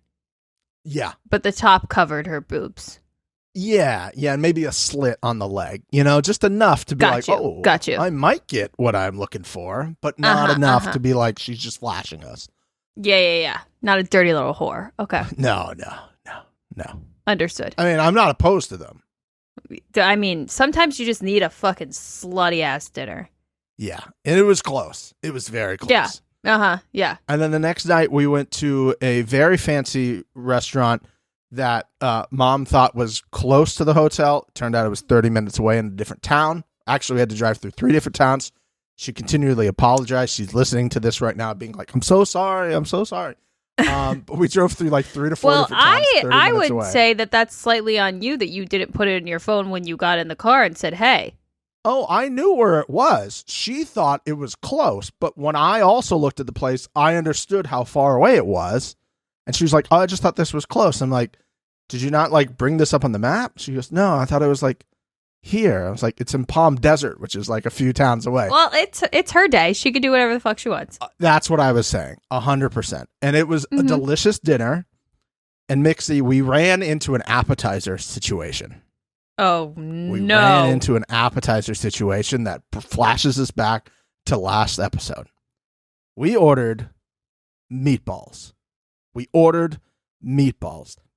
Yeah. But the top covered her boobs. Yeah, and maybe a slit on the leg, just enough to be got you. I might get what I'm looking for, but not enough to be like, she's just flashing us. Yeah. Not a dirty little whore. Okay. No. Understood. I mean, I'm not opposed to them. I mean, sometimes you just need a fucking slutty ass dinner. Yeah, and it was close. It was very close. Yeah. Yeah. And then the next night we went to a very fancy restaurant that Mom thought was close to the hotel. Turned out it was 30 minutes away in a different town. Actually, we had to drive through 3 different towns. She continually apologized. She's listening to this right now being like, I'm so sorry. But we drove through like 3 to 4 different towns. I would say that that's slightly on you that you didn't put it in your phone when you got in the car and said, hey. Oh, I knew where it was. She thought it was close. But when I also looked at the place, I understood how far away it was. And she was like, oh, I just thought this was close. I'm like, did you not like bring this up on the map? She goes, no, I thought it was like here. I was like, it's in Palm Desert, which is like a few towns away. Well, it's her day. She can do whatever the fuck she wants. That's what I was saying. 100%. And it was a delicious dinner. And Mixie, we ran into an appetizer situation. Oh, no. We ran into an appetizer situation that flashes us back to last episode. We ordered meatballs.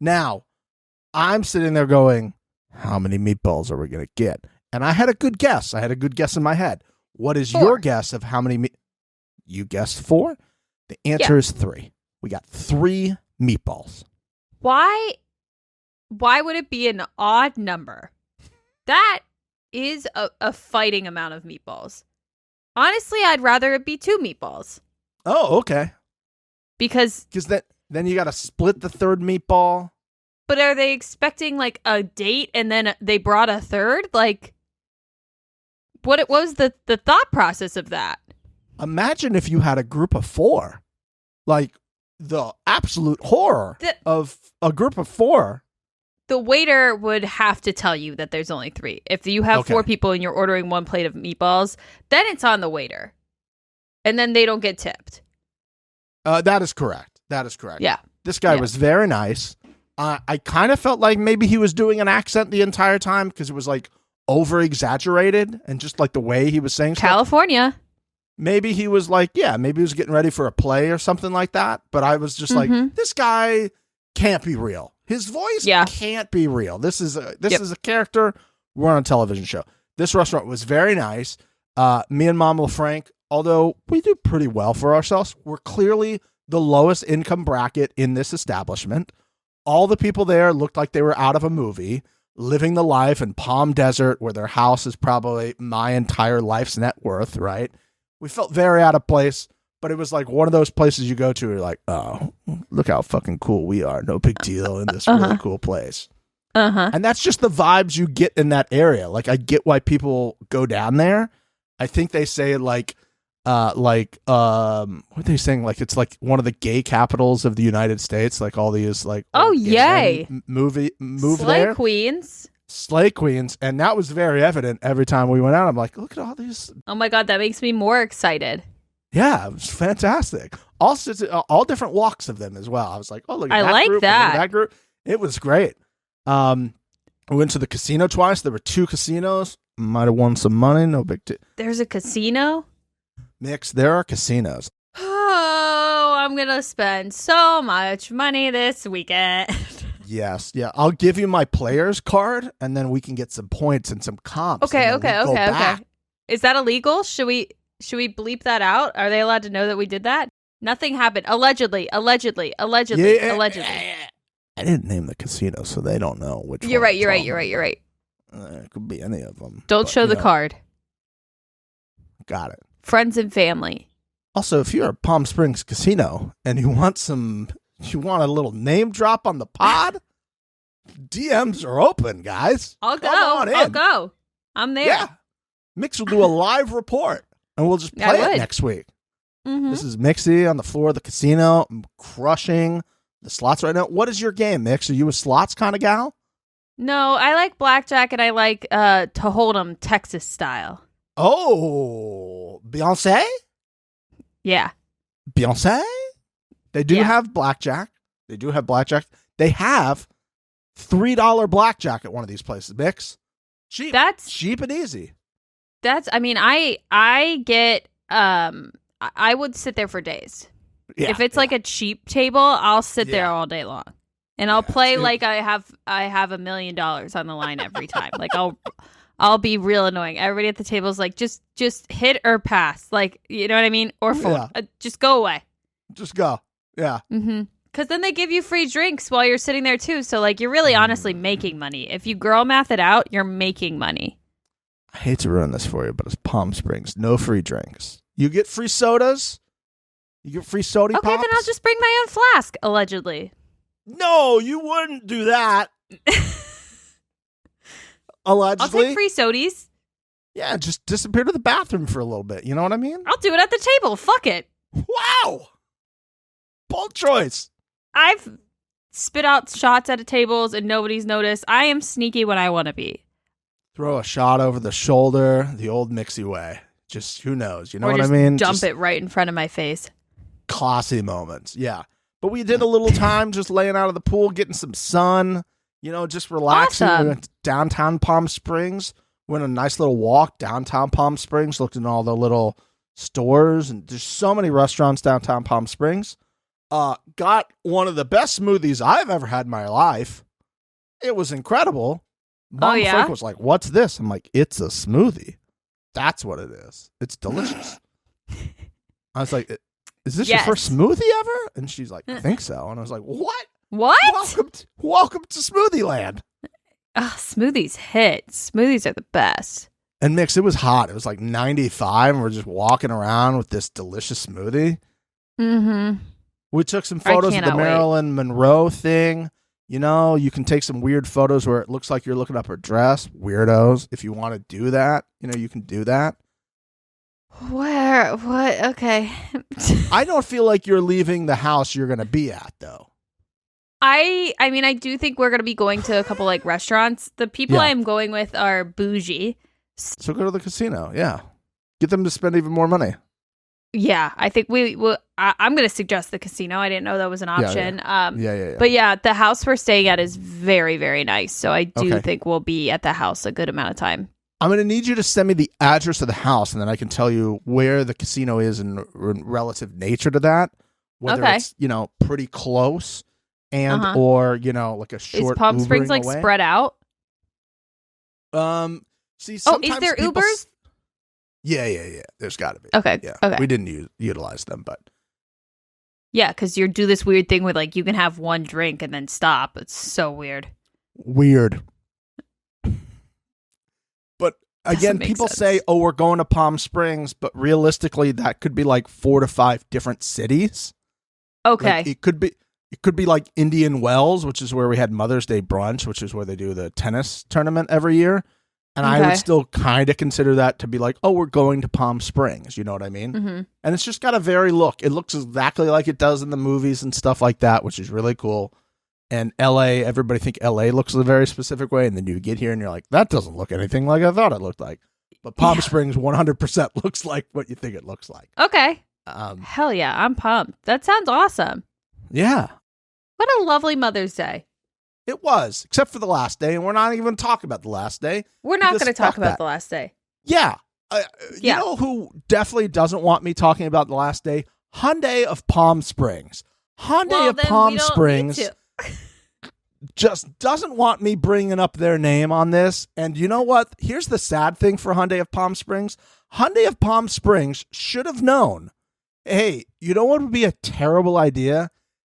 Now, I'm sitting there going, how many meatballs are we going to get? And I had a good guess. In my head. What is 4. your guess of how many You guessed 4? The answer is 3. We got 3 meatballs. Why would it be an odd number? That is a fighting amount of meatballs. Honestly, I'd rather it be 2 meatballs. Oh, okay. Because then you got to split the 3rd meatball. But are they expecting like a date and then they brought a 3rd? Like, what was the thought process of that? Imagine if you had a group of 4. Like, the absolute horror of a group of 4. The waiter would have to tell you that there's only 3. If you have 4 people and you're ordering 1 plate of meatballs, then it's on the waiter. And then they don't get tipped. That is correct. Yeah. This guy was very nice. I kind of felt like maybe he was doing an accent the entire time because it was like over exaggerated and just like the way he was saying California. Stuff. Maybe he was like, maybe he was getting ready for a play or something like that. But I was just like, this guy can't be real. His voice can't be real. This is a character. We're on a television show. This restaurant was very nice. Me and Mama Frank, although we do pretty well for ourselves, we're clearly the lowest income bracket in this establishment. All the people there looked like they were out of a movie, living the life in Palm Desert, where their house is probably my entire life's net worth, right? We felt very out of place, but it was like one of those places you go to, you're like, oh, look how fucking cool we are. No big deal in this really cool place. And that's just the vibes you get in that area. Like, I get why people go down there. I think they say what are they saying? Like, it's like one of the gay capitals of the United States. Like all these like, yay, move Slay there. Slay Queens. And that was very evident every time we went out. I'm like, look at all these. Oh my God, that makes me more excited. Yeah, it was fantastic. Also, all different walks of them as well. I was like, oh, look at that group, that group. It was great. We went to the casino twice. There were 2 casinos. Might have won some money. No big deal. There's a casino? Mix, there are casinos. Oh, I'm going to spend so much money this weekend. Yes. Yeah. I'll give you my player's card, and then we can get some points and some comps. Okay. Is that illegal? Should we bleep that out? Are they allowed to know that we did that? Nothing happened. Allegedly. I didn't name the casino, so they don't know which one. You're right. It could be any of them. Don't show the card. Got it. Friends and family. Also, if you're at Palm Springs Casino and you want a little name drop on the pod, DMs are open, guys. I'll go. I'm there. Yeah. Mix will do a live report, and we'll just play it next week. Mm-hmm. This is Mixie on the floor of the casino. I'm crushing the slots right now. What is your game, Mix? Are you a slots kind of gal? No, I like blackjack, and I like to hold 'em Texas style. Oh, Beyonce? Yeah. Beyonce? They do have blackjack. They have $3 blackjack at one of these places, Mix. Cheap. That's cheap and easy. I get, I would sit there for days. Yeah, if it's like a cheap table, I'll sit there all day long. And I'll play like I have $1 million on the line every time. Like I'll be real annoying. Everybody at the table is like, just hit or pass. Like, you know what I mean? Or fold. Just go away. Just go. Yeah. Mm-hmm. Because then they give you free drinks while you're sitting there too. So like, you're really honestly making money. If you girl math it out, you're making money. I hate to ruin this for you, but it's Palm Springs. No free drinks. You get free sodas. You get free soda pops. Okay, then I'll just bring my own flask, allegedly. No, you wouldn't do that. Allegedly. I'll take free sodies. Yeah, just disappear to the bathroom for a little bit. You know what I mean? I'll do it at the table. Fuck it. Wow. Bold choice. I've spit out shots at tables and nobody's noticed. I am sneaky when I want to be. Throw a shot over the shoulder, the old Mixie way. Just who knows? You know what I mean? Dump it right in front of my face. Classy moments. Yeah. But we did a little time just laying out of the pool, getting some sun, just relaxing. Awesome. We went to downtown Palm Springs, went on a nice little walk downtown Palm Springs, looked in all the little stores, and there's so many restaurants downtown Palm Springs. Got one of the best smoothies I've ever had in my life. It was incredible. Mom Frank was like, "What's this?" I'm like, "It's a smoothie. That's what it is. It's delicious." I was like, "Is this your first smoothie ever?" And she's like, "I think so." And I was like, "What? Welcome to Smoothie Land." Smoothies hit. Smoothies are the best. And Mix, it was hot. It was like 95, and we're just walking around with this delicious smoothie. Mm-hmm. We took some photos of the Marilyn Monroe thing. You can take some weird photos where it looks like you're looking up her dress. Weirdos. If you want to do that, you can do that. Where? What? Okay. I don't feel like you're leaving the house you're going to be at, though. I mean, I do think we're going to be going to a couple like restaurants. The people I am going with are bougie. So go to the casino. Yeah. Get them to spend even more money. Yeah, I think I'm going to suggest the casino. I didn't know that was an option. Yeah. But yeah, the house we're staying at is very, very nice. So I do think we'll be at the house a good amount of time. I'm going to need you to send me the address of the house, and then I can tell you where the casino is in relative nature to that. Whether it's, pretty close and or, like a short Is Palm Springs like away. Spread out? See, is there Ubers? Yeah. There's got to be. Okay. Yeah. Okay. We didn't utilize them, but. Yeah, because you do this weird thing with like you can have one drink and then stop. It's so weird. Weird. But again, people say, "Oh, we're going to Palm Springs," but realistically, that could be like 4 to 5 different cities. Okay. Like, it could be like Indian Wells, which is where we had Mother's Day brunch, which is where they do the tennis tournament every year. And I would still kind of consider that to be like, oh, we're going to Palm Springs. You know what I mean? Mm-hmm. And it's just got a very look. It looks exactly like it does in the movies and stuff like that, which is really cool. And LA, everybody think LA looks a very specific way. And then you get here and you're like, that doesn't look anything like I thought it looked like. But Palm Springs 100% looks like what you think it looks like. Okay. Hell yeah. I'm pumped. That sounds awesome. Yeah. What a lovely Mother's Day. It was, except for the last day, and we're not even talking about the last day. We're not going to talk about the last day. Yeah. You know who definitely doesn't want me talking about the last day? Hyundai of Palm Springs. Hyundai of Palm Springs just doesn't want me bringing up their name on this. And you know what? Here's the sad thing for Hyundai of Palm Springs. Hyundai of Palm Springs should have known, hey, you know what would be a terrible idea?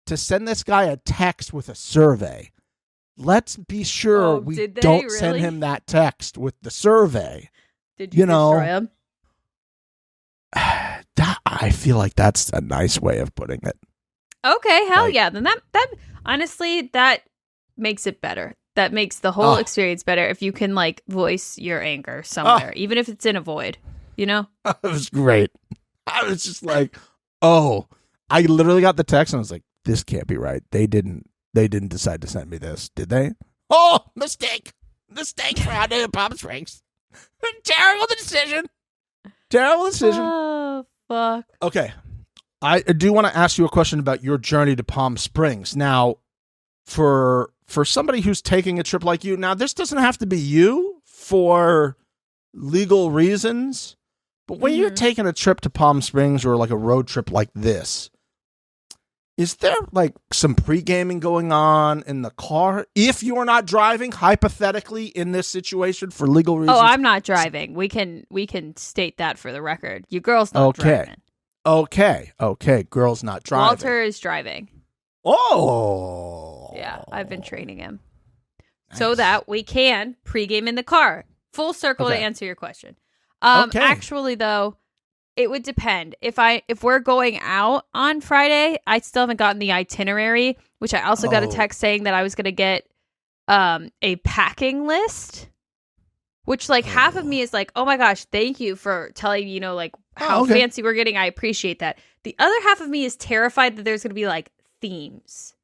To send this guy a text with a survey. Let's be sure we don't send him that text with the survey. Did you destroy him? I feel like that's a nice way of putting it. Okay, hell yeah. Then that honestly, that makes it better. That makes the whole experience better if you can like voice your anger somewhere, even if it's in a void, you know? It was great. I was just like, I literally got the text and I was like, this can't be right. They didn't decide to send me this, did they? Oh, mistake for Hyundai of Palm Springs. Terrible decision. Oh, fuck. Okay. I do want to ask you a question about your journey to Palm Springs. Now, for somebody who's taking a trip like you, now this doesn't have to be you for legal reasons, but when you're taking a trip to Palm Springs or like a road trip like this, is there like some pre-gaming going on in the car? If you're not driving, hypothetically, in this situation for legal reasons. Oh, I'm not driving. We can state that for the record. Your girl's not driving. Okay. Girl's not driving. Walter is driving. Oh. Yeah, I've been training him. Nice. So that we can pre-game in the car. Full circle to answer your question. Actually, though, it would depend. If we're going out on Friday, I still haven't gotten the itinerary, which I also got a text saying that I was going to get a packing list, which like half of me is like, oh my gosh, thank you for telling me, like how fancy we're getting. I appreciate that. The other half of me is terrified that there's going to be like themes.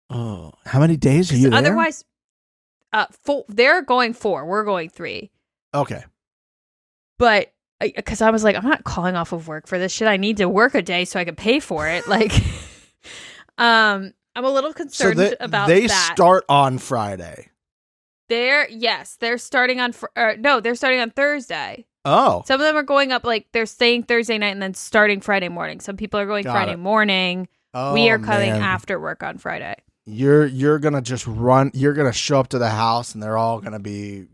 Oh, how many days are you there? Otherwise, they're going 4. We're going 3. Okay. But because I was like, I'm not calling off of work for this shit. I need to work a day so I can pay for it. Like, I'm a little concerned about that. They start on Friday. They're starting on they're starting on Thursday. Oh. Some of them are going up like they're staying Thursday night and then starting Friday morning. Some people are going Friday morning. We are coming after work on Friday. You're gonna just run. You're gonna show up to the house and they're all gonna be,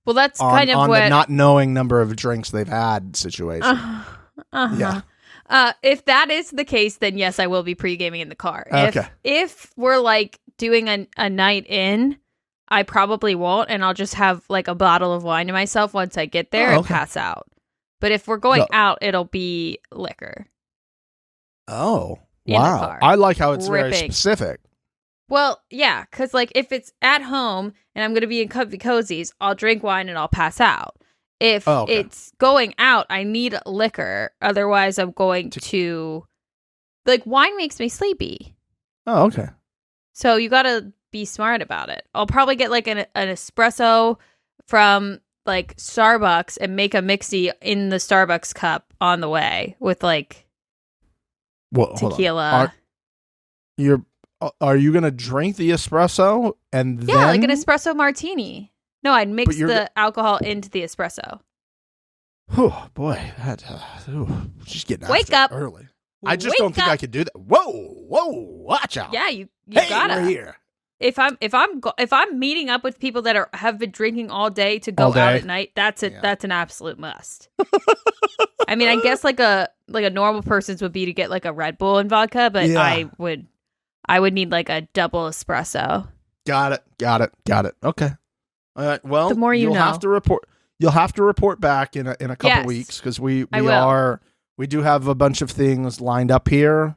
well, that's kind of on what the not knowing number of drinks they've had situation. Yeah. If that is the case, then yes, I will be pre-gaming in the car. Okay. If we're like doing a night in, I probably won't, and I'll just have like a bottle of wine to myself once I get there and pass out. But if we're going out, it'll be liquor. Oh, wow. I like how it's very specific. Well, yeah, because like if it's at home and I'm going to be in comfy cozies, I'll drink wine and I'll pass out. If it's going out, I need liquor. Otherwise, I'm going to... Like, wine makes me sleepy. Oh, okay. So you got to be smart about it. I'll probably get like an espresso from like Starbucks and make a mixie in the Starbucks cup on the way with like tequila. Are you going to drink the espresso and then... Yeah, like an espresso martini. No, I'd mix the alcohol into the espresso. Oh, boy. She's getting Wake up early. I just don't think I could do that. Whoa, watch out. Yeah, you hey, gotta. We're here. If I'm meeting up with people that have been drinking all day to go out at night, that's an absolute must. I mean, I guess like a normal person's would be to get like a Red Bull and vodka, but I would need like a double espresso. Got it. Okay. All right. Well, the more you'll have to report. You'll have to report back in a couple weeks because we do have a bunch of things lined up here.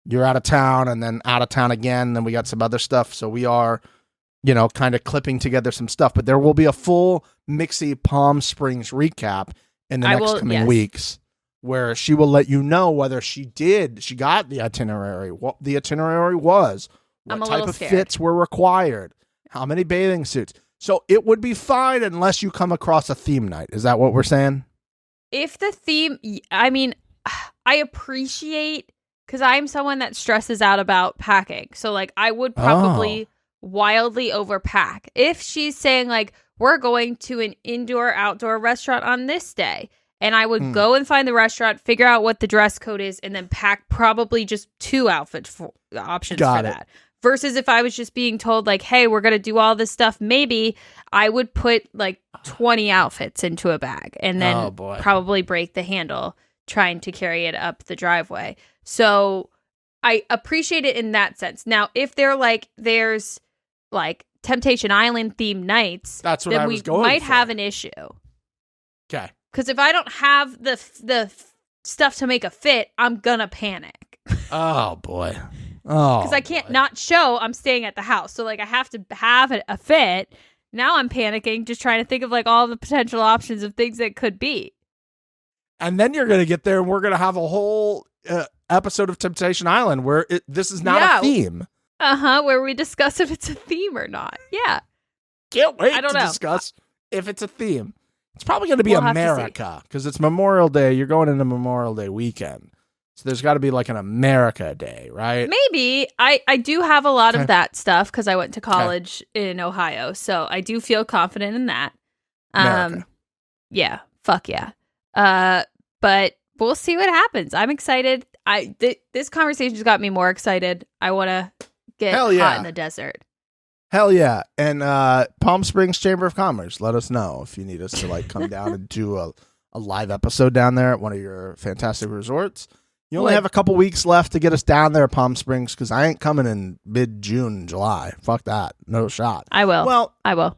You're out of town and then out of town again. Then we got some other stuff. So we are, kind of clipping together some stuff. But there will be a full Mixie Palm Springs recap in the next coming weeks where she will let you know whether she got the itinerary, what the itinerary was, what type of fits were required, how many bathing suits. So it would be fine unless you come across a theme night. Is that what we're saying? If the theme, I mean, I appreciate, because I'm someone that stresses out about packing. So, like, I would probably wildly overpack. If she's saying, like, we're going to an indoor-outdoor restaurant on this day, and I would go and find the restaurant, figure out what the dress code is, and then pack probably just 2 outfit options for that. Versus if I was just being told, like, hey, we're going to do all this stuff, maybe I would put, like, 20 outfits into a bag and then probably break the handle trying to carry it up the driveway. So I appreciate it in that sense. Now, if there's like Temptation Island themed nights, that's what then I was we going might for. have an issue. Okay. Because if I don't have the stuff to make a fit, I'm gonna panic. Oh boy. Oh. Because I can't not show I'm staying at the house. So like I have to have a fit. Now I'm panicking, just trying to think of like all the potential options of things that could be. And then you're going to get there and we're going to have a whole episode of Temptation Island where this is not a theme. Where we discuss if it's a theme or not. Yeah. Can't wait to discuss if it's a theme. It's probably going to be America because it's Memorial Day. You're going into Memorial Day weekend. So there's got to be like an America Day, right? Maybe. I do have a lot of that stuff because I went to college in Ohio. So I do feel confident in that. America. Yeah. Fuck yeah. But we'll see what happens. I'm excited. This conversation's got me more excited. I want to get hot in the desert. Hell yeah. And Palm Springs Chamber of Commerce, let us know if you need us to like come down and do a live episode down there at one of your fantastic resorts. You only have a couple weeks left to get us down there at Palm Springs because I ain't coming in mid-June, July. Fuck that. No shot. I will. Well, I will.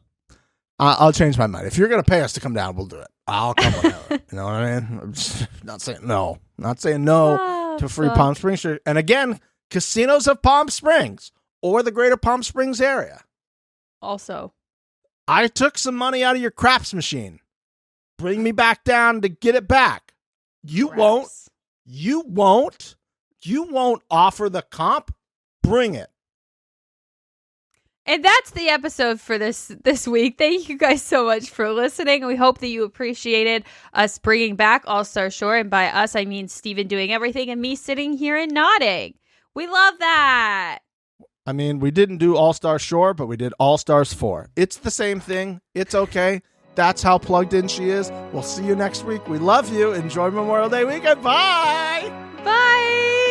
I'll change my mind. If you're going to pay us to come down, we'll do it. I'll come whenever. You know what I mean? I'm just not saying no. Not saying no to free Palm Springs. And again, casinos of Palm Springs or the greater Palm Springs area. Also, I took some money out of your craps machine. Bring me back down to get it back. You won't offer the comp. Bring it. And that's the episode for this week. Thank you guys so much for listening. We hope that you appreciated us bringing back All-Star Shore. And by us, I mean Steven doing everything and me sitting here and nodding. We love that. I mean, we didn't do All-Star Shore, but we did All-Stars 4. It's the same thing. It's okay. That's how plugged in she is. We'll see you next week. We love you. Enjoy Memorial Day weekend. Bye. Bye.